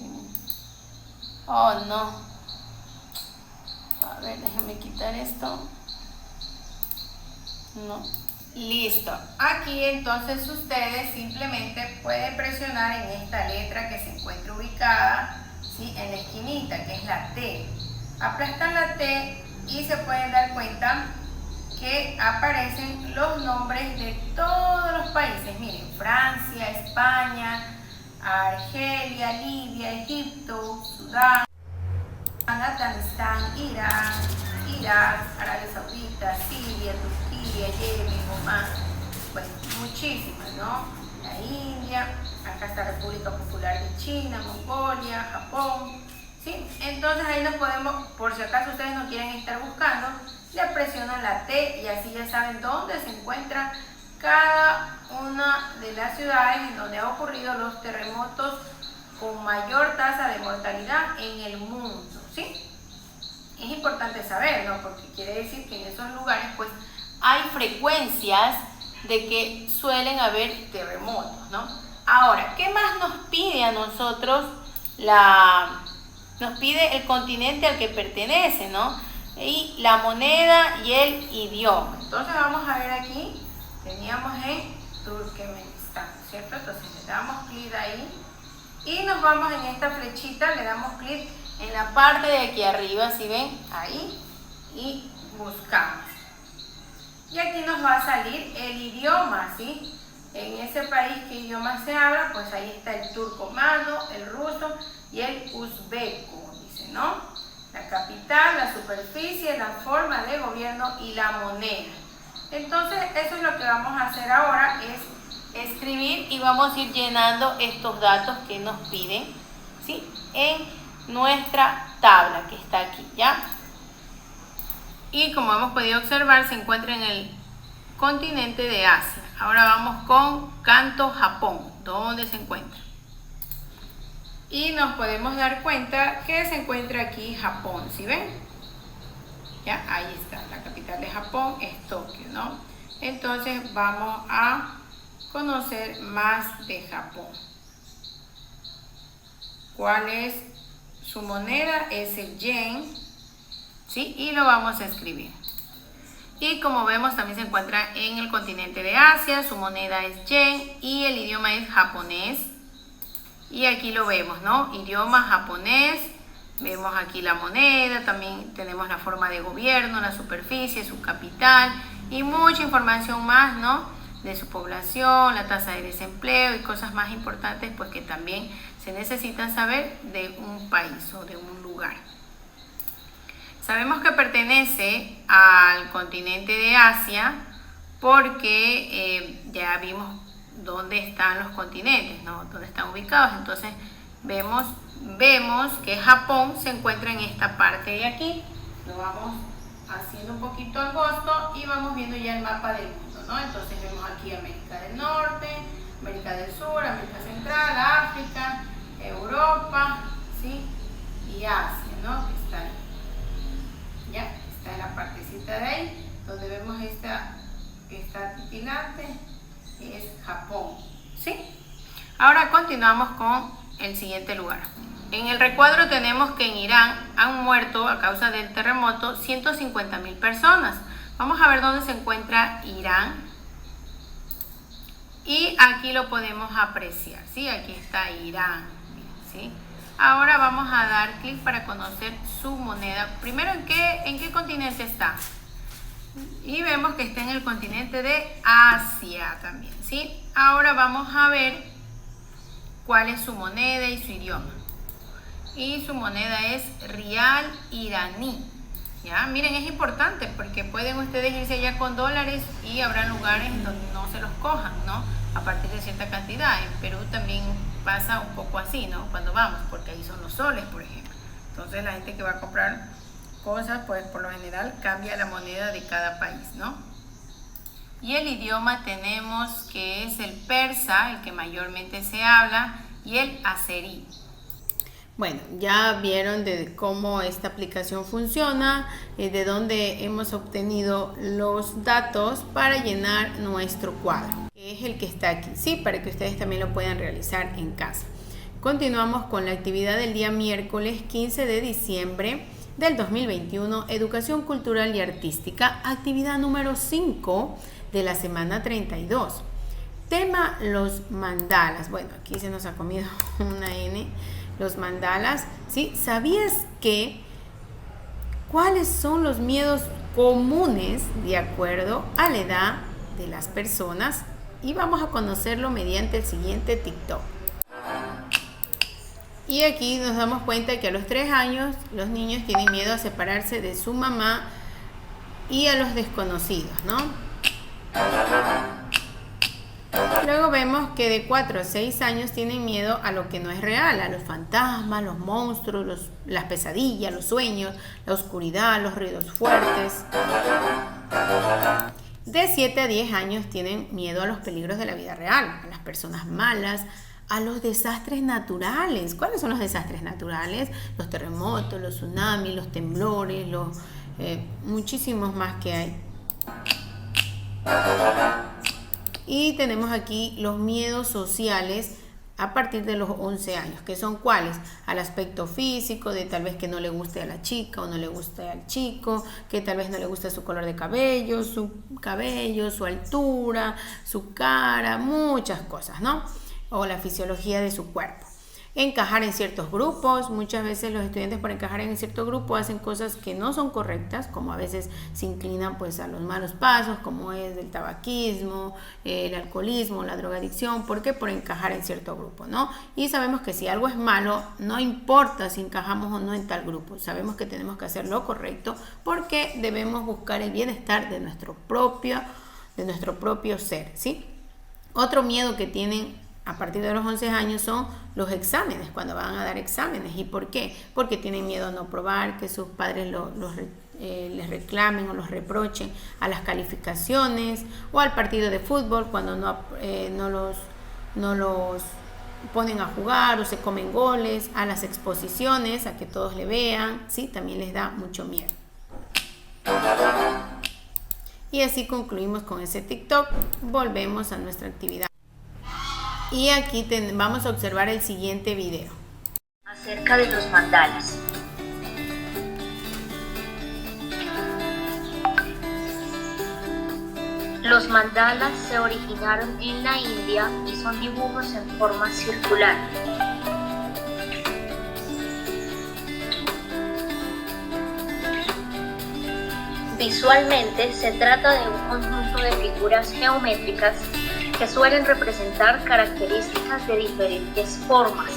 oh no, a ver, déjenme quitar esto, no, listo, aquí entonces ustedes simplemente pueden presionar en esta letra que se encuentra ubicada, ¿sí?, en la esquinita, que es la T, aplastan la T y se pueden dar cuenta que aparecen los nombres de todos los países. Miren, Francia, España, Argelia, Libia, Egipto, Sudán, Afganistán, Irán, Irak, Arabia Saudita, Siria, Turquía, Yemen, Omán, pues muchísimas, ¿no? La India, acá está República Popular de China, Mongolia, Japón, ¿sí? Entonces ahí nos podemos, por si acaso ustedes no quieren estar buscando, le presionan la T y así ya saben dónde se encuentra cada una de las ciudades en donde han ocurrido los terremotos con mayor tasa de mortalidad en el mundo, ¿sí? Es importante saber, ¿no? Porque quiere decir que en esos lugares pues hay frecuencias de que suelen haber terremotos, ¿no? Ahora, ¿qué más nos pide a nosotros nos pide el continente al que pertenece, ¿no? Y la moneda y el idioma. Entonces vamos a ver aquí, teníamos en Turkmenistán, ¿cierto? Entonces le damos clic ahí y nos vamos en esta flechita, le damos clic en la parte de aquí arriba, ¿sí ven? Ahí, y buscamos. Y aquí nos va a salir el idioma, ¿sí? En ese país, ¿qué idioma se habla? Pues ahí está el turcomano, el ruso y el uzbeco, dice, ¿no? La capital, la superficie, la forma de gobierno y la moneda. Entonces, eso es lo que vamos a hacer ahora, es escribir y vamos a ir llenando estos datos que nos piden, ¿sí?, en nuestra tabla que está aquí, ¿ya? Y como hemos podido observar, se encuentra en el continente de Asia. Ahora vamos con Kanto, Japón, ¿dónde se encuentra? Y nos podemos dar cuenta que se encuentra aquí Japón, ¿sí ven? Ya, ahí está, la capital de Japón es Tokio, ¿no? Entonces vamos a conocer más de Japón. ¿Cuál es su moneda? Es el yen, ¿sí? Y lo vamos a escribir. Y como vemos también se encuentra en el continente de Asia, su moneda es yen y el idioma es japonés. Y aquí lo vemos, ¿no? Idioma japonés, vemos aquí la moneda, también tenemos la forma de gobierno, la superficie, su capital y mucha información más, ¿no? De su población, la tasa de desempleo y cosas más importantes pues que también se necesitan saber de un país o de un lugar. Sabemos que pertenece al continente de Asia porque ya vimos dónde están los continentes, ¿no? Dónde están ubicados. Entonces vemos que Japón se encuentra en esta parte de aquí. Lo vamos haciendo un poquito angosto y vamos viendo ya el mapa del mundo, ¿no? Entonces vemos aquí América del Norte, América del Sur, América Central, África, Europa, ¿sí? Y Asia, ¿no? Que está ahí. Ya, está en la partecita de ahí, donde vemos esta titilante, que es Japón, ¿sí? Ahora continuamos con el siguiente lugar. En el recuadro tenemos que en Irán han muerto a causa del terremoto 150.000 personas. Vamos a ver dónde se encuentra Irán. Y aquí lo podemos apreciar, ¿sí? Aquí está Irán, ¿sí? Ahora vamos a dar clic para conocer su moneda. Primero, ¿en qué continente está? Y vemos que está en el continente de Asia también, ¿sí? Ahora vamos a ver cuál es su moneda y su idioma. Y su moneda es rial iraní, ¿ya? Miren, es importante porque pueden ustedes irse allá con dólares y habrá lugares donde no se los cojan, ¿no? a partir de cierta cantidad. En Perú también pasa un poco así, ¿no? Cuando vamos, porque ahí son los soles, por ejemplo. Entonces la gente que va a comprar cosas, pues por lo general cambia la moneda de cada país, ¿no? Y el idioma tenemos que es el persa, el que mayormente se habla, y el azerí. Bueno, ya vieron de cómo esta aplicación funciona, de dónde hemos obtenido los datos para llenar nuestro cuadro, que es el que está aquí, sí, para que ustedes también lo puedan realizar en casa. Continuamos con la actividad del día miércoles 15 de diciembre del 2021, Educación Cultural y Artística, actividad número 5 de la semana 32. Tema: los mandalas. Bueno, aquí se nos ha comido una N. Los mandalas, ¿sí? ¿Sabías cuáles son los miedos comunes de acuerdo a la edad de las personas? Y vamos a conocerlo mediante el siguiente TikTok. Y aquí nos damos cuenta que a los 3 años los niños tienen miedo a separarse de su mamá y a los desconocidos, ¿no? Luego vemos que de 4 a 6 años tienen miedo a lo que no es real, a los fantasmas, los monstruos, las pesadillas, los sueños, la oscuridad, los ruidos fuertes. De 7 a 10 años tienen miedo a los peligros de la vida real, a las personas malas, a los desastres naturales. ¿Cuáles son los desastres naturales? Los terremotos, los tsunamis, los temblores, muchísimos más que hay. Y tenemos aquí los miedos sociales a partir de los 11 años, que son ¿cuáles? Al aspecto físico, de tal vez que no le guste a la chica o no le guste al chico, que tal vez no le guste su color de cabello, su altura, su cara, muchas cosas, ¿no? O la fisiología de su cuerpo. Encajar en ciertos grupos. Muchas veces los estudiantes, por encajar en cierto grupo, hacen cosas que no son correctas, como a veces se inclinan pues a los malos pasos, como es el tabaquismo, el alcoholismo, la drogadicción. ¿Por qué? Por encajar en cierto grupo, ¿no? Y sabemos que si algo es malo, no importa si encajamos o no en tal grupo. Sabemos que tenemos que hacer lo correcto porque debemos buscar el bienestar de nuestro propio ser, ¿sí? Otro miedo que tienen a partir de los 11 años son los exámenes, cuando van a dar exámenes. ¿Y por qué? Porque tienen miedo a no probar, que sus padres les reclamen o los reprochen, a las calificaciones, o al partido de fútbol cuando no los ponen a jugar o se comen goles, a las exposiciones, a que todos le vean, ¿sí? También les da mucho miedo. Y así concluimos con ese TikTok. Volvemos a nuestra actividad. Y aquí vamos a observar el siguiente video. Acerca de los mandalas. Los mandalas se originaron en la India y son dibujos en forma circular. Visualmente se trata de un conjunto de figuras geométricas que suelen representar características de diferentes formas.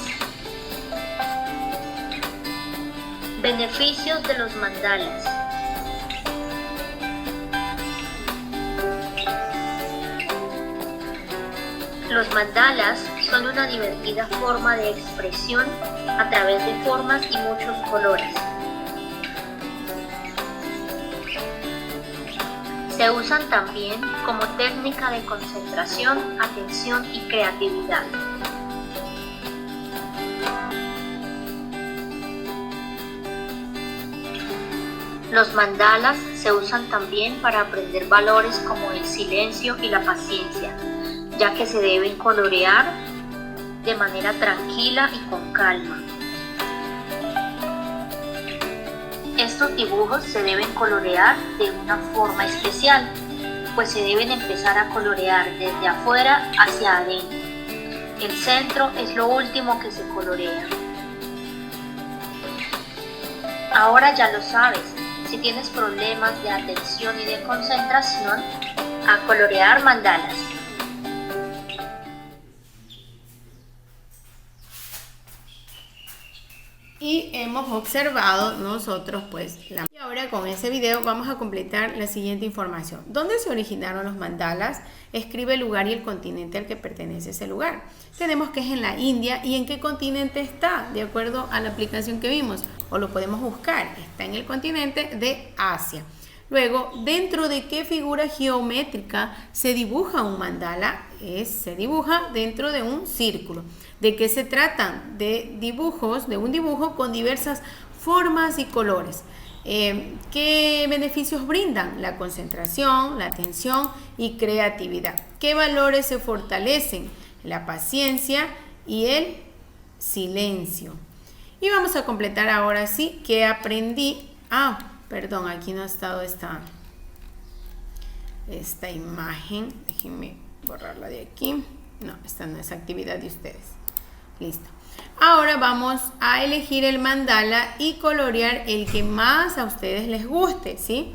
Beneficios de los mandalas. Los mandalas son una divertida forma de expresión a través de formas y muchos colores. Se usan también como técnica de concentración, atención y creatividad. Los mandalas se usan también para aprender valores como el silencio y la paciencia, ya que se deben colorear de manera tranquila y con calma. Estos dibujos se deben colorear de una forma especial, pues se deben empezar a colorear desde afuera hacia adentro. El centro es lo último que se colorea. Ahora ya lo sabes, si tienes problemas de atención y de concentración, a colorear mandalas. y hemos observado nosotros Y ahora con ese video vamos a completar la siguiente información. ¿Dónde se originaron los mandalas? Escribe el lugar y el continente al que pertenece ese lugar. Tenemos que es en la India. ¿Y en qué continente está? De acuerdo a la aplicación que vimos, o lo podemos buscar, está en el continente de Asia. Luego, ¿dentro de qué figura geométrica se dibuja un mandala? Se dibuja dentro de un círculo. ¿De qué se tratan? De dibujos, de un dibujo con diversas formas y colores. ¿Qué beneficios brindan? La concentración, la atención y creatividad. ¿Qué valores se fortalecen? La paciencia y el silencio. Y vamos a completar ahora sí que aprendí. Perdón, aquí no ha estado esta imagen. Déjenme borrarla de aquí. No, esta no es actividad de ustedes. Listo. Ahora vamos a elegir el mandala y colorear el que más a ustedes les guste, ¿sí?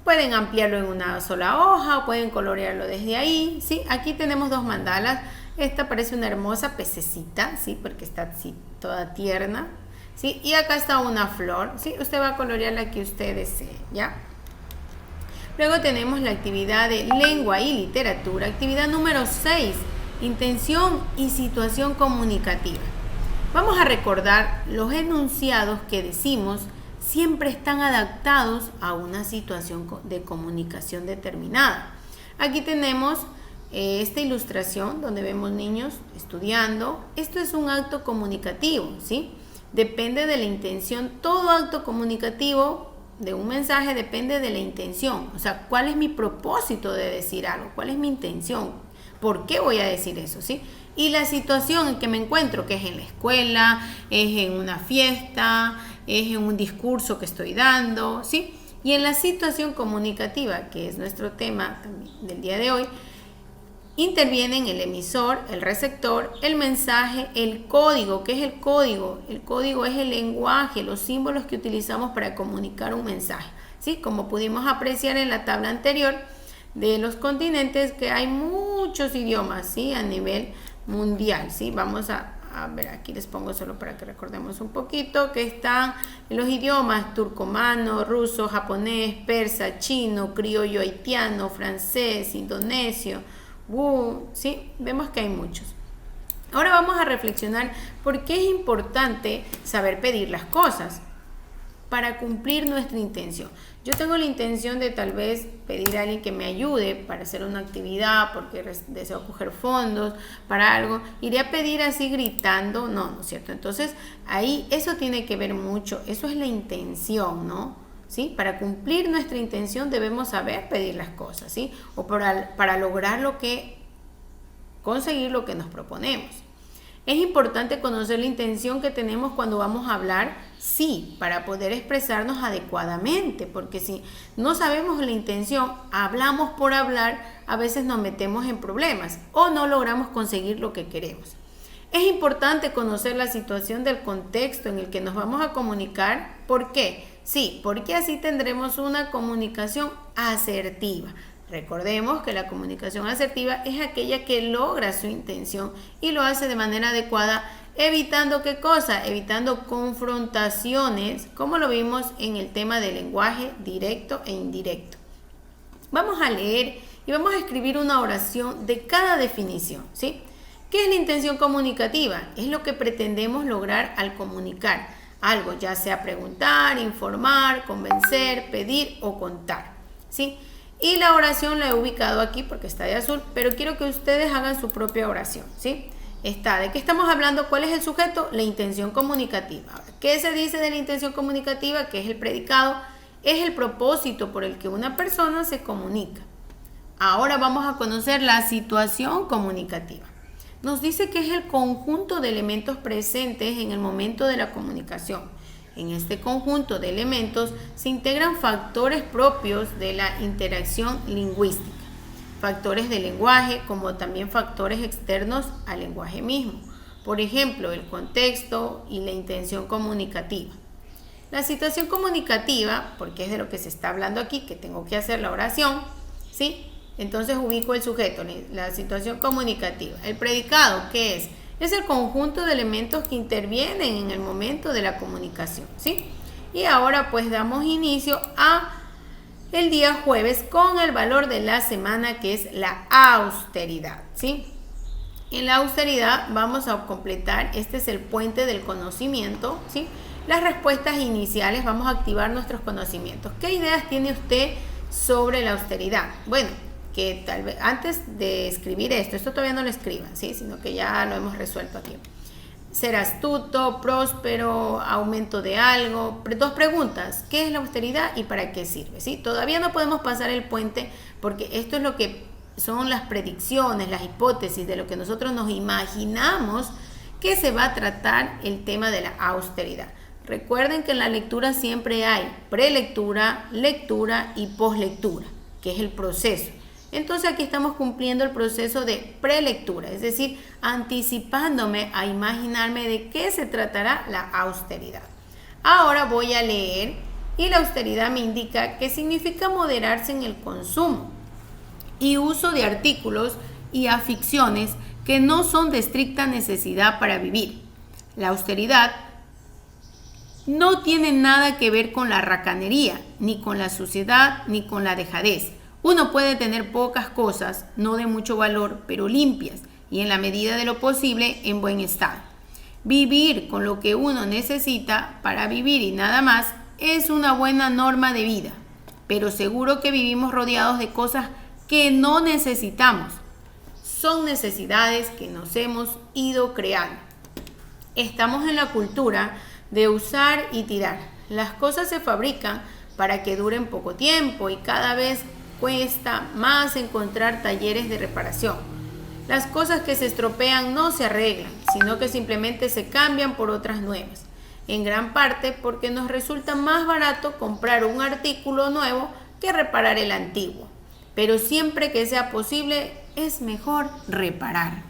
Pueden ampliarlo en una sola hoja o pueden colorearlo desde ahí, ¿sí? Aquí tenemos dos mandalas. Esta parece una hermosa pececita, ¿sí? Porque está así toda tierna, ¿sí? Y acá está una flor, ¿sí? Usted va a colorear la que usted desee, ¿ya? Luego tenemos la actividad de lengua y literatura. Actividad número 6, intención y situación comunicativa. Vamos a recordar los enunciados que decimos siempre están adaptados a una situación de comunicación determinada. Aquí tenemos esta ilustración donde vemos niños estudiando. Esto es un acto comunicativo, ¿sí? Depende de la intención. Todo acto comunicativo de un mensaje depende de la intención. O sea, ¿cuál es mi propósito de decir algo? ¿Cuál es mi intención? ¿Por qué voy a decir eso? ¿Sí? Y la situación en que me encuentro, que es en la escuela, es en una fiesta, es en un discurso que estoy dando, ¿sí? Y en la situación comunicativa, que es nuestro tema del día de hoy, intervienen el emisor, el receptor, el mensaje, el código. ¿Qué es el código? El código es el lenguaje, los símbolos que utilizamos para comunicar un mensaje, ¿sí? Como pudimos apreciar en la tabla anterior de los continentes, que hay muchos idiomas, ¿sí? A nivel mundial, ¿sí? Vamos a ver, aquí les pongo solo para que recordemos un poquito, que están los idiomas turcomano, ruso, japonés, persa, chino, criollo haitiano, francés, indonesio, ¿sí? Vemos que hay muchos. Ahora vamos a reflexionar por qué es importante saber pedir las cosas para cumplir nuestra intención. Yo tengo la intención de tal vez pedir a alguien que me ayude para hacer una actividad, porque deseo coger fondos para algo. ¿Iré a pedir así gritando? No, ¿no es cierto? Entonces, ahí eso tiene que ver mucho. Eso es la intención, ¿no? ¿Sí? Para cumplir nuestra intención debemos saber pedir las cosas, ¿sí? O para lograr conseguir lo que nos proponemos. Es importante conocer la intención que tenemos cuando vamos a hablar, sí, para poder expresarnos adecuadamente, porque si no sabemos la intención, hablamos por hablar, a veces nos metemos en problemas o no logramos conseguir lo que queremos. Es importante conocer la situación del contexto en el que nos vamos a comunicar. ¿Por qué? Sí, porque así tendremos una comunicación asertiva. Recordemos que la comunicación asertiva es aquella que logra su intención y lo hace de manera adecuada, evitando ¿qué cosa? Evitando confrontaciones, como lo vimos en el tema del lenguaje directo e indirecto. Vamos a leer y vamos a escribir una oración de cada definición, ¿sí? ¿Qué es la intención comunicativa? Es lo que pretendemos lograr al comunicar algo, ya sea preguntar, informar, convencer, pedir o contar, ¿sí? Y la oración la he ubicado aquí porque está de azul, pero quiero que ustedes hagan su propia oración, ¿sí? ¿De qué estamos hablando? ¿Cuál es el sujeto? La intención comunicativa. ¿Qué se dice de la intención comunicativa? ¿Qué es el predicado? Es el propósito por el que una persona se comunica. Ahora vamos a conocer la situación comunicativa. Nos dice que es el conjunto de elementos presentes en el momento de la comunicación. En este conjunto de elementos se integran factores propios de la interacción lingüística, factores del lenguaje como también factores externos al lenguaje mismo, por ejemplo, el contexto y la intención comunicativa. La situación comunicativa, porque es de lo que se está hablando aquí, que tengo que hacer la oración, ¿sí? Entonces ubico el sujeto, la situación comunicativa. El predicado, ¿qué es? Es el conjunto de elementos que intervienen en el momento de la comunicación, ¿sí? Y ahora pues damos inicio a el día jueves con el valor de la semana, que es la austeridad, ¿sí? En la austeridad vamos a completar, este es el puente del conocimiento, ¿sí? Las respuestas iniciales, vamos a activar nuestros conocimientos. ¿Qué ideas tiene usted sobre la austeridad? Bueno, que tal vez antes de escribir esto todavía no lo escriban, ¿sí? Sino que ya lo hemos resuelto aquí. Ser astuto, próspero, aumento de algo. Dos preguntas: ¿qué es la austeridad y para qué sirve? ¿Sí? Todavía no podemos pasar el puente porque esto es lo que son las predicciones, las hipótesis de lo que nosotros nos imaginamos que se va a tratar el tema de la austeridad. Recuerden que en la lectura siempre hay prelectura, lectura y poslectura, que es el proceso. Entonces aquí estamos cumpliendo el proceso de prelectura, es decir, anticipándome a imaginarme de qué se tratará la austeridad. Ahora voy a leer y la austeridad me indica que significa moderarse en el consumo y uso de artículos y aficiones que no son de estricta necesidad para vivir. La austeridad no tiene nada que ver con la racanería, ni con la suciedad, ni con la dejadez. Uno puede tener pocas cosas, no de mucho valor, pero limpias y en la medida de lo posible en buen estado. Vivir con lo que uno necesita para vivir y nada más es una buena norma de vida, pero seguro que vivimos rodeados de cosas que no necesitamos. Son necesidades que nos hemos ido creando. Estamos en la cultura de usar y tirar. Las cosas se fabrican para que duren poco tiempo y cada vez cuesta más encontrar talleres de reparación. Las cosas que se estropean no se arreglan, sino que simplemente se cambian por otras nuevas. En gran parte porque nos resulta más barato comprar un artículo nuevo que reparar el antiguo. Pero siempre que sea posible, es mejor reparar.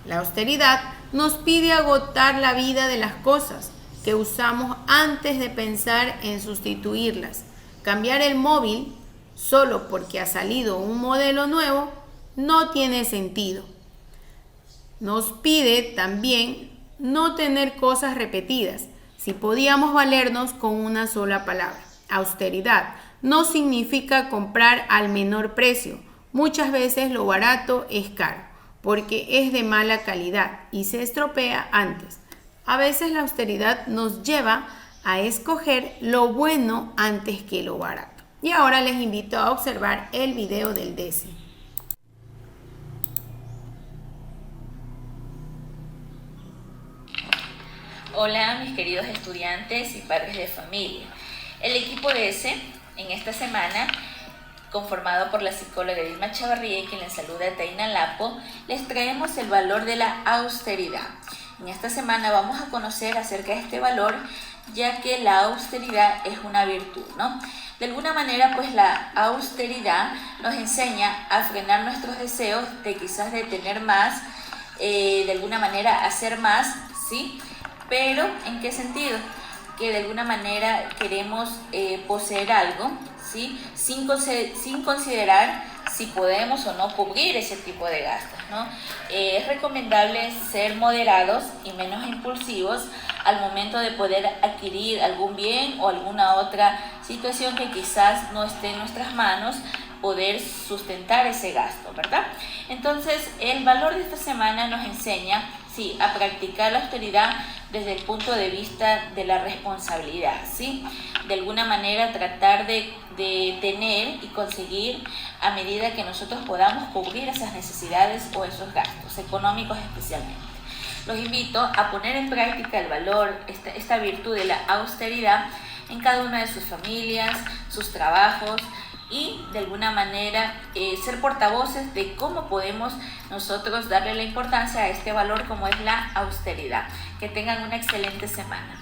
La austeridad nos pide agotar la vida de las cosas que usamos antes de pensar en sustituirlas. Cambiar el móvil solo porque ha salido un modelo nuevo no tiene sentido. Nos pide también no tener cosas repetidas, si podíamos valernos con una sola palabra. Austeridad no significa comprar al menor precio. Muchas veces lo barato es caro, porque es de mala calidad y se estropea antes. A veces la austeridad nos lleva a escoger lo bueno antes que lo barato. Y ahora les invito a observar el video del DECE. Hola mis queridos estudiantes y padres de familia. El equipo DECE en esta semana, conformado por la psicóloga Dilma Chavarría y quien les saluda Taina Lapo, les traemos el valor de la austeridad. En esta semana vamos a conocer acerca de este valor, ya que la austeridad es una virtud, ¿no? De alguna manera, pues la austeridad nos enseña a frenar nuestros deseos de quizás de tener más, de alguna manera hacer más, ¿sí? Pero, ¿en qué sentido? Que de alguna manera queremos poseer algo, ¿sí? Sin considerar si podemos o no cubrir ese tipo de gastos, ¿no? Es recomendable ser moderados y menos impulsivos al momento de poder adquirir algún bien o alguna otra situación que quizás no esté en nuestras manos, poder sustentar ese gasto, ¿verdad? Entonces, el valor de esta semana nos enseña, sí, a practicar la austeridad desde el punto de vista de la responsabilidad, ¿sí? De alguna manera tratar de tener y conseguir a medida que nosotros podamos cubrir esas necesidades o esos gastos económicos especialmente. Los invito a poner en práctica el valor, esta virtud de la austeridad en cada una de sus familias, sus trabajos y de alguna manera ser portavoces de cómo podemos nosotros darle la importancia a este valor como es la austeridad. Que tengan una excelente semana.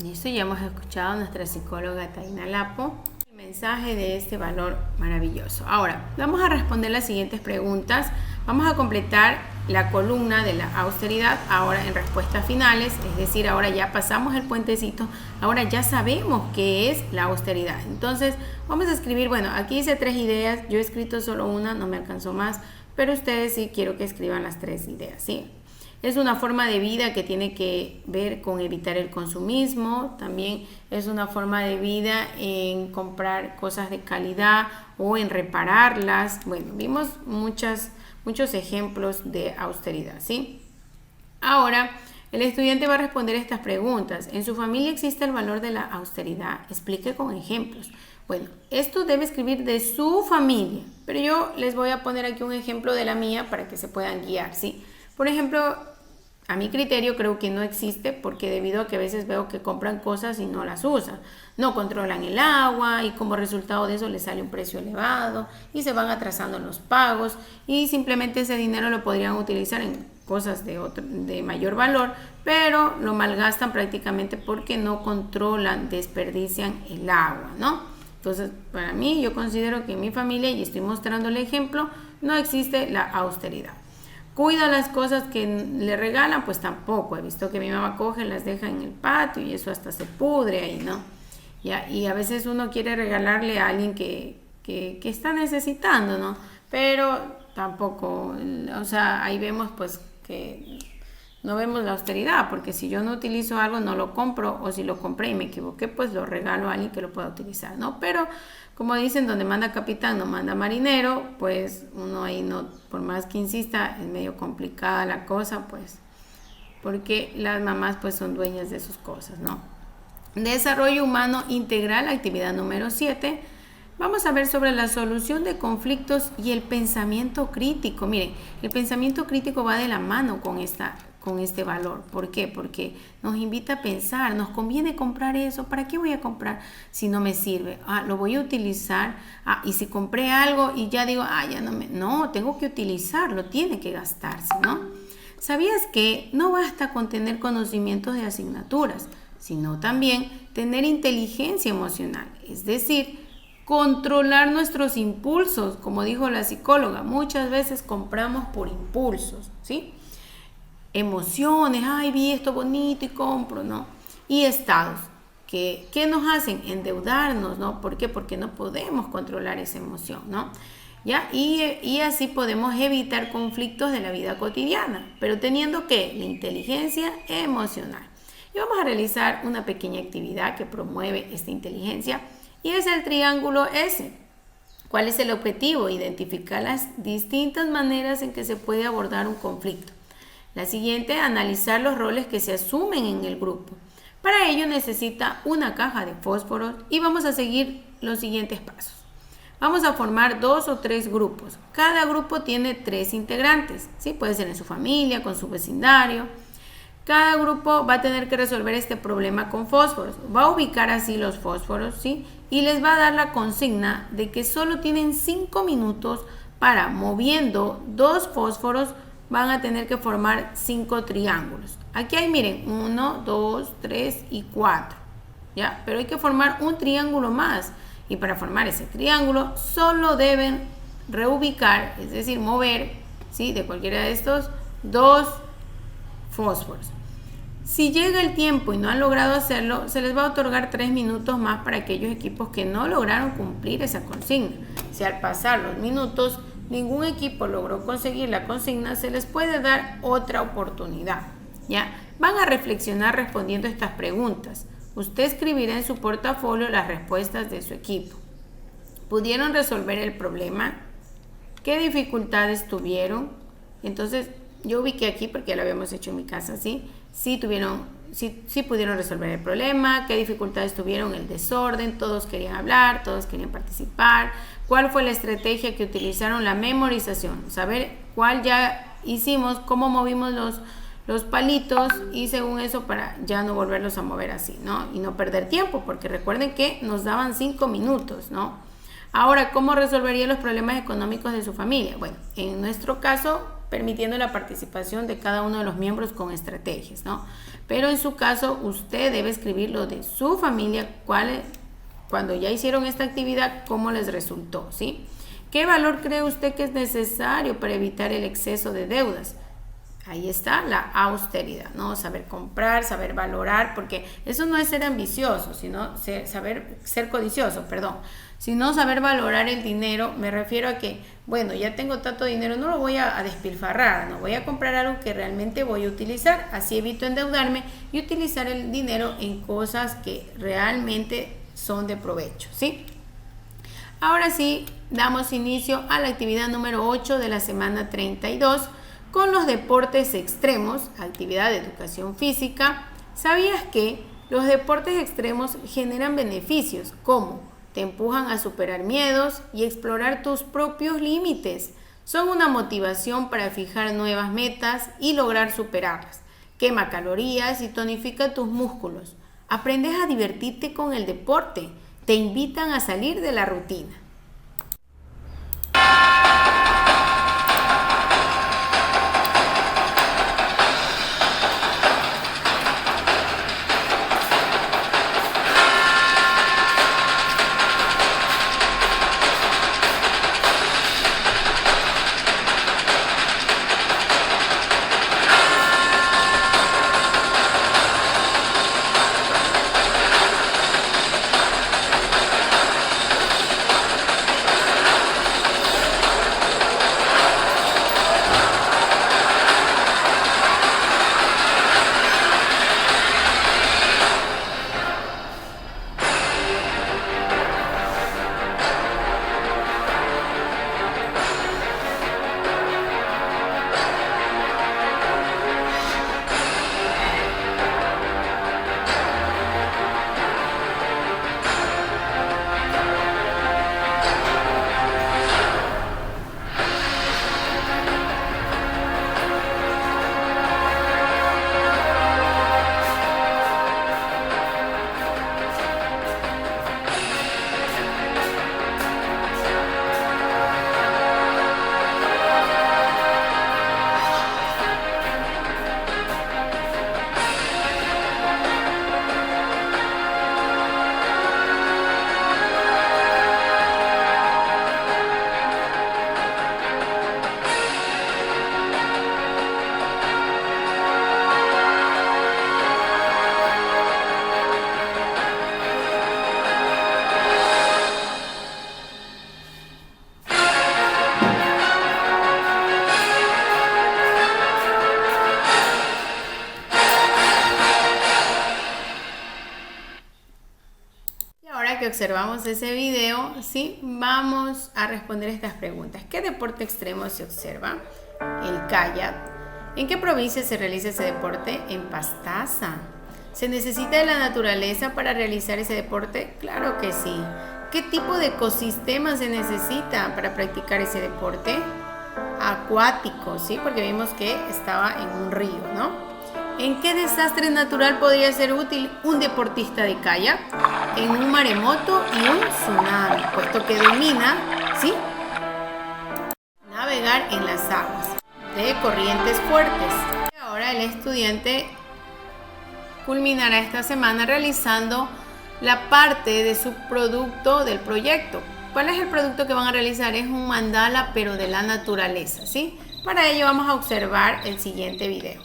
Listo, ya hemos escuchado a nuestra psicóloga Taina Lapo el mensaje de este valor maravilloso. Ahora, vamos a responder las siguientes preguntas. Vamos a completar la columna de la austeridad ahora en respuestas finales, es decir, ahora ya pasamos el puentecito, ahora ya sabemos qué es la austeridad. Entonces, vamos a escribir, bueno, aquí hice 3 ideas, yo he escrito solo una, no me alcanzó más, pero ustedes sí quiero que escriban las 3 ideas, ¿sí? Es una forma de vida que tiene que ver con evitar el consumismo, también es una forma de vida en comprar cosas de calidad o en repararlas. Bueno, vimos muchos ejemplos de austeridad, ¿sí? Ahora, el estudiante va a responder estas preguntas. ¿En su familia existe el valor de la austeridad? Explique con ejemplos. Bueno, esto debe escribir de su familia, pero yo les voy a poner aquí un ejemplo de la mía para que se puedan guiar, ¿sí? Por ejemplo, a mi criterio creo que no existe porque debido a que a veces veo que compran cosas y no las usan. No controlan el agua y como resultado de eso les sale un precio elevado y se van atrasando en los pagos y simplemente ese dinero lo podrían utilizar en cosas de mayor valor, pero lo malgastan prácticamente porque no controlan, desperdician el agua, ¿no? Entonces, para mí, yo considero que en mi familia, y estoy mostrando el ejemplo, no existe la austeridad. ¿Cuida las cosas que le regalan? Pues tampoco. He visto que mi mamá coge, las deja en el patio y eso hasta se pudre ahí, ¿no? Y a veces uno quiere regalarle a alguien que está necesitando, ¿no? Pero tampoco, o sea, ahí vemos pues que no vemos la austeridad, porque si yo no utilizo algo, no lo compro, o si lo compré y me equivoqué, pues lo regalo a alguien que lo pueda utilizar, ¿no? Pero como dicen, donde manda capitán no manda marinero, pues uno ahí no, por más que insista, es medio complicada la cosa, pues, porque las mamás pues son dueñas de sus cosas, ¿no? Desarrollo humano integral, actividad número 7. Vamos a ver sobre la solución de conflictos y el pensamiento crítico. Miren, el pensamiento crítico va de la mano con este valor. ¿Por qué? Porque nos invita a pensar, nos conviene comprar eso, ¿para qué voy a comprar si no me sirve? Lo voy a utilizar, y si compré algo y ya digo, no, tengo que utilizarlo, tiene que gastarse, ¿no? ¿Sabías que no basta con tener conocimientos de asignaturas, sino también tener inteligencia emocional? Es decir, controlar nuestros impulsos, como dijo la psicóloga, muchas veces compramos por impulsos, ¿sí? Emociones, vi esto bonito y compro, ¿no? Y estados, ¿qué nos hacen? Endeudarnos, ¿no? ¿Por qué? Porque no podemos controlar esa emoción, ¿no? ¿Ya? Y así podemos evitar conflictos de la vida cotidiana, pero teniendo ¿qué? La inteligencia emocional. Y vamos a realizar una pequeña actividad que promueve esta inteligencia y es el triángulo S. ¿Cuál es el objetivo? Identificar las distintas maneras en que se puede abordar un conflicto. La siguiente, analizar los roles que se asumen en el grupo. Para ello necesita una caja de fósforos y vamos a seguir los siguientes pasos. Vamos a formar 2 o 3 grupos. Cada grupo tiene 3 integrantes, ¿sí? Puede ser en su familia, con su vecindario. Cada grupo va a tener que resolver este problema con fósforos. Va a ubicar así los fósforos, ¿sí? Y les va a dar la consigna de que solo tienen 5 minutos para, moviendo 2 fósforos, van a tener que formar 5 triángulos. Aquí hay, miren, 1, 2, 3 y 4, ¿ya? Pero hay que formar un triángulo más. Y para formar ese triángulo, solo deben reubicar, es decir, mover, ¿sí? De cualquiera de estos 2 fósforos. Si llega el tiempo y no han logrado hacerlo, se les va a otorgar 3 minutos más para aquellos equipos que no lograron cumplir esa consigna. Si al pasar los minutos ningún equipo logró conseguir la consigna, se les puede dar otra oportunidad, ¿ya? Van a reflexionar respondiendo estas preguntas. Usted escribirá en su portafolio las respuestas de su equipo. ¿Pudieron resolver el problema? ¿Qué dificultades tuvieron? Entonces, yo ubiqué aquí porque ya lo habíamos hecho en mi casa, ¿sí? Sí pudieron resolver el problema, qué dificultades tuvieron, el desorden, todos querían hablar, todos querían participar, cuál fue la estrategia que utilizaron, la memorización, saber cuál ya hicimos, cómo movimos los palitos y según eso para ya no volverlos a mover así, ¿no? Y no perder tiempo, porque recuerden que nos daban 5 minutos, ¿no? Ahora, ¿cómo resolvería los problemas económicos de su familia? Bueno, en nuestro caso, permitiendo la participación de cada uno de los miembros con estrategias, ¿no? Pero en su caso, usted debe escribir lo de su familia, cuando ya hicieron esta actividad, cómo les resultó, ¿sí? ¿Qué valor cree usted que es necesario para evitar el exceso de deudas? Ahí está la austeridad, ¿no? Saber comprar, saber valorar, porque eso no es ser ambicioso, sino ser codicioso, sino saber valorar el dinero. Me refiero a que, bueno, ya tengo tanto dinero, no lo voy a despilfarrar, no voy a comprar algo que realmente voy a utilizar, así evito endeudarme y utilizar el dinero en cosas que realmente son de provecho, ¿sí? Ahora sí, damos inicio a la actividad número 8 de la semana 32, con los deportes extremos, actividad de educación física. ¿Sabías que los deportes extremos generan beneficios como te empujan a superar miedos y explorar tus propios límites? Son una motivación para fijar nuevas metas y lograr superarlas. Quema calorías y tonifica tus músculos. Aprendes a divertirte con el deporte. Te invitan a salir de la rutina. Que observamos ese video, ¿sí? Vamos a responder estas preguntas. ¿Qué deporte extremo se observa? El kayak. ¿En qué provincia se realiza ese deporte? En Pastaza. ¿Se necesita de la naturaleza para realizar ese deporte? Claro que sí. ¿Qué tipo de ecosistema se necesita para practicar ese deporte? Acuático, ¿sí? Porque vimos que estaba en un río, ¿no? ¿En qué desastre natural podría ser útil un deportista de kayak? En un maremoto y un tsunami, puesto que domina, ¿sí?, navegar en las aguas de corrientes fuertes. Ahora el estudiante culminará esta semana realizando la parte de su producto del proyecto. ¿Cuál es el producto que van a realizar? Es un mandala, pero de la naturaleza, ¿sí? Para ello vamos a observar el siguiente video.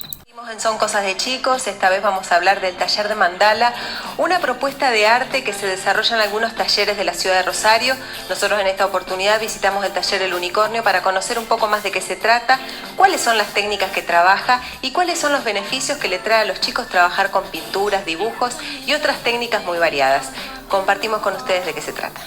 Son Cosas de Chicos, esta vez vamos a hablar del taller de mandala, una propuesta de arte que se desarrolla en algunos talleres de la ciudad de Rosario. Nosotros en esta oportunidad visitamos el taller El Unicornio para conocer un poco más de qué se trata, cuáles son las técnicas que trabaja y cuáles son los beneficios que le trae a los chicos trabajar con pinturas, dibujos y otras técnicas muy variadas. Compartimos con ustedes de qué se trata.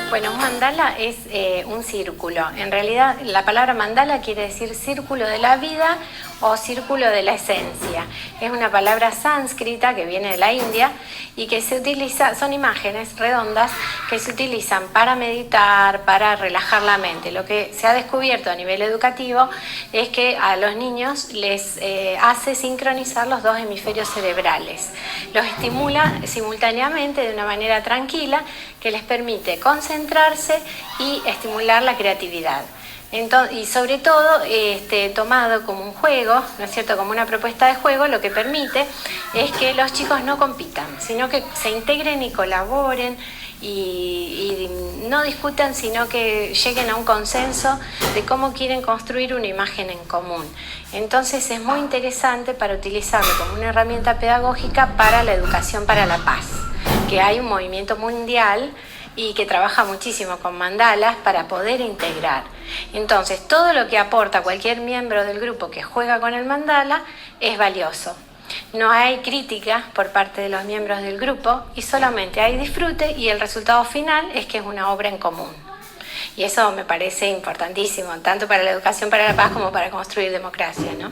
Bueno, un mandala es un círculo. En realidad la palabra mandala quiere decir círculo de la vida o círculo de la esencia. Es una palabra sánscrita que viene de la India y que se utiliza, son imágenes redondas que se utilizan para meditar, para relajar la mente. Lo que se ha descubierto a nivel educativo es que a los niños les hace sincronizar los dos hemisferios cerebrales. Los estimula simultáneamente de una manera tranquila que les permite concentrarse y estimular la creatividad. Y sobre todo, tomado como un juego, ¿no es cierto?, como una propuesta de juego, lo que permite es que los chicos no compitan, sino que se integren y colaboren y no discutan, sino que lleguen a un consenso de cómo quieren construir una imagen en común. Entonces es muy interesante para utilizarlo como una herramienta pedagógica para la educación para la paz, que hay un movimiento mundial y que trabaja muchísimo con mandalas para poder integrar. Entonces, todo lo que aporta cualquier miembro del grupo que juega con el mandala es valioso. No hay crítica por parte de los miembros del grupo y solamente hay disfrute, y el resultado final es que es una obra en común. Y eso me parece importantísimo, tanto para la educación para la paz como para construir democracia, ¿no?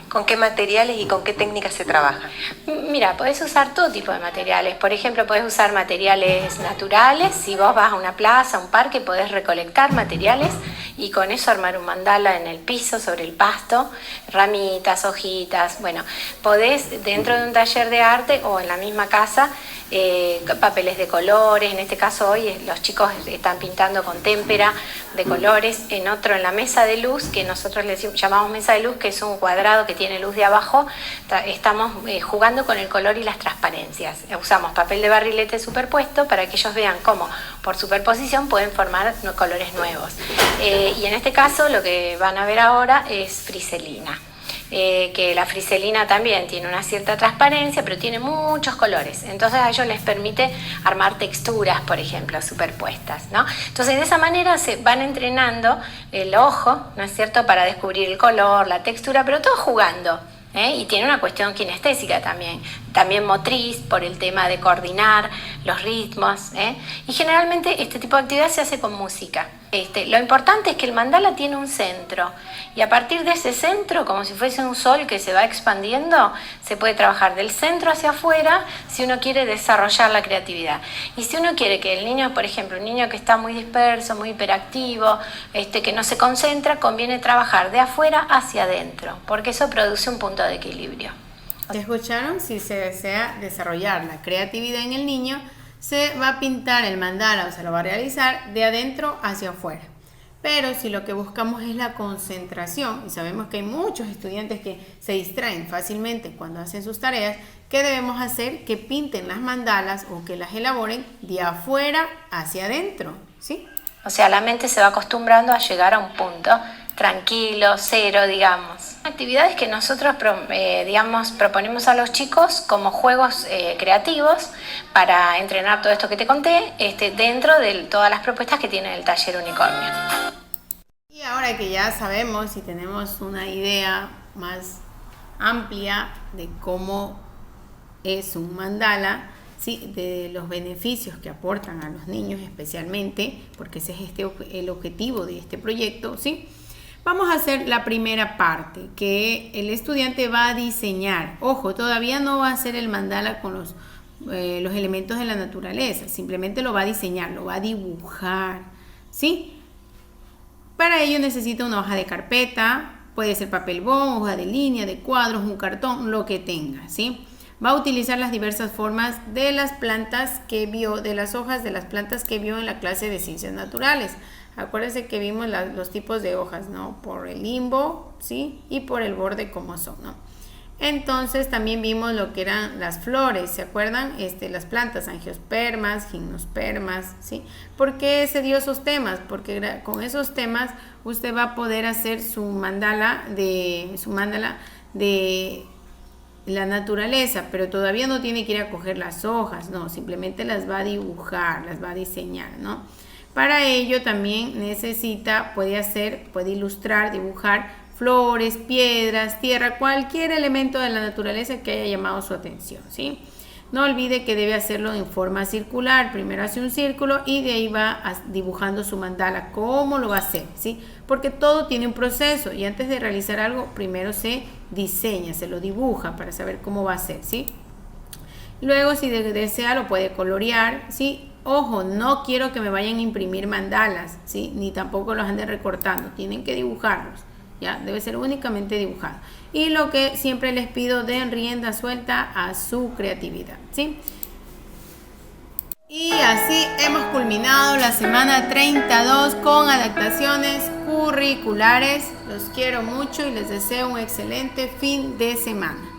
¿Con qué materiales y con qué técnicas se trabaja? Mira, podés usar todo tipo de materiales. Por ejemplo, podés usar materiales naturales. Si vos vas a una plaza, a un parque, podés recolectar materiales y con eso armar un mandala en el piso, sobre el pasto, ramitas, hojitas. Bueno, podés dentro de un taller de arte o en la misma casa, papeles de colores. En este caso hoy los chicos están pintando con témpera de colores. En otro, en la mesa de luz, que nosotros le llamamos mesa de luz, que es un cuadrado que tiene luz de abajo, estamos jugando con el color y las transparencias. Usamos papel de barrilete superpuesto para que ellos vean cómo por superposición pueden formar colores nuevos. Y en este caso lo que van a ver ahora es friselina. Que la friselina también tiene una cierta transparencia, pero tiene muchos colores. Entonces a ellos les permite armar texturas, por ejemplo, superpuestas, ¿no? Entonces de esa manera se van entrenando el ojo, ¿no es cierto?, para descubrir el color, la textura, pero todo jugando. Y tiene una cuestión kinestésica también motriz, por el tema de coordinar los ritmos. Y generalmente este tipo de actividad se hace con música. Lo importante es que el mandala tiene un centro, y a partir de ese centro, como si fuese un sol que se va expandiendo, se puede trabajar del centro hacia afuera si uno quiere desarrollar la creatividad. Y si uno quiere que el niño, por ejemplo, un niño que está muy disperso, muy hiperactivo, que no se concentra, conviene trabajar de afuera hacia adentro, porque eso produce un punto de equilibrio. ¿Te escucharon? Si se desea desarrollar la creatividad en el niño, se va a pintar el mandala, o se lo va a realizar de adentro hacia afuera. Pero si lo que buscamos es la concentración, y sabemos que hay muchos estudiantes que se distraen fácilmente cuando hacen sus tareas, ¿qué debemos hacer? Que pinten las mandalas o que las elaboren de afuera hacia adentro, ¿sí? O sea, la mente se va acostumbrando a llegar a un punto tranquilo, cero, digamos. Actividades que nosotros, proponemos a los chicos como juegos creativos para entrenar todo esto que te conté, dentro de todas las propuestas que tiene el taller Unicornio. Y ahora que ya sabemos y tenemos una idea más amplia de cómo es un mandala, ¿sí?, de los beneficios que aportan a los niños especialmente, porque ese es el objetivo de este proyecto, ¿sí? Vamos a hacer la primera parte, que el estudiante va a diseñar. Ojo, todavía no va a hacer el mandala con los elementos de la naturaleza, simplemente lo va a diseñar, lo va a dibujar, ¿sí? Para ello necesita una hoja de carpeta, puede ser papel bond, hoja de línea, de cuadros, un cartón, lo que tenga, ¿sí? Va a utilizar las diversas formas de las plantas que vio, de las hojas de las plantas que vio en la clase de ciencias naturales. Acuérdense que vimos los tipos de hojas, ¿no? Por el limbo, ¿sí? Y por el borde como son, ¿no? Entonces también vimos lo que eran las flores, ¿se acuerdan? Las plantas, angiospermas, gimnospermas, ¿sí? ¿Por qué se dio esos temas? Porque con esos temas usted va a poder hacer su mandala de la naturaleza, pero todavía no tiene que ir a coger las hojas, no, simplemente las va a dibujar, las va a diseñar, ¿no? Para ello también puede ilustrar, dibujar flores, piedras, tierra, cualquier elemento de la naturaleza que haya llamado su atención, ¿sí? No olvide que debe hacerlo en forma circular. Primero hace un círculo y de ahí va dibujando su mandala. ¿Cómo lo va a hacer? ¿Sí? Porque todo tiene un proceso y antes de realizar algo, primero se diseña, se lo dibuja para saber cómo va a ser, ¿sí? Luego, si desea, lo puede colorear, ¿sí? Ojo, no quiero que me vayan a imprimir mandalas, ¿sí? Ni tampoco los anden recortando, tienen que dibujarlos, ¿ya? Debe ser únicamente dibujado. Y lo que siempre les pido, den rienda suelta a su creatividad, ¿sí? Y así hemos culminado la semana 32 con adaptaciones curriculares. Los quiero mucho y les deseo un excelente fin de semana.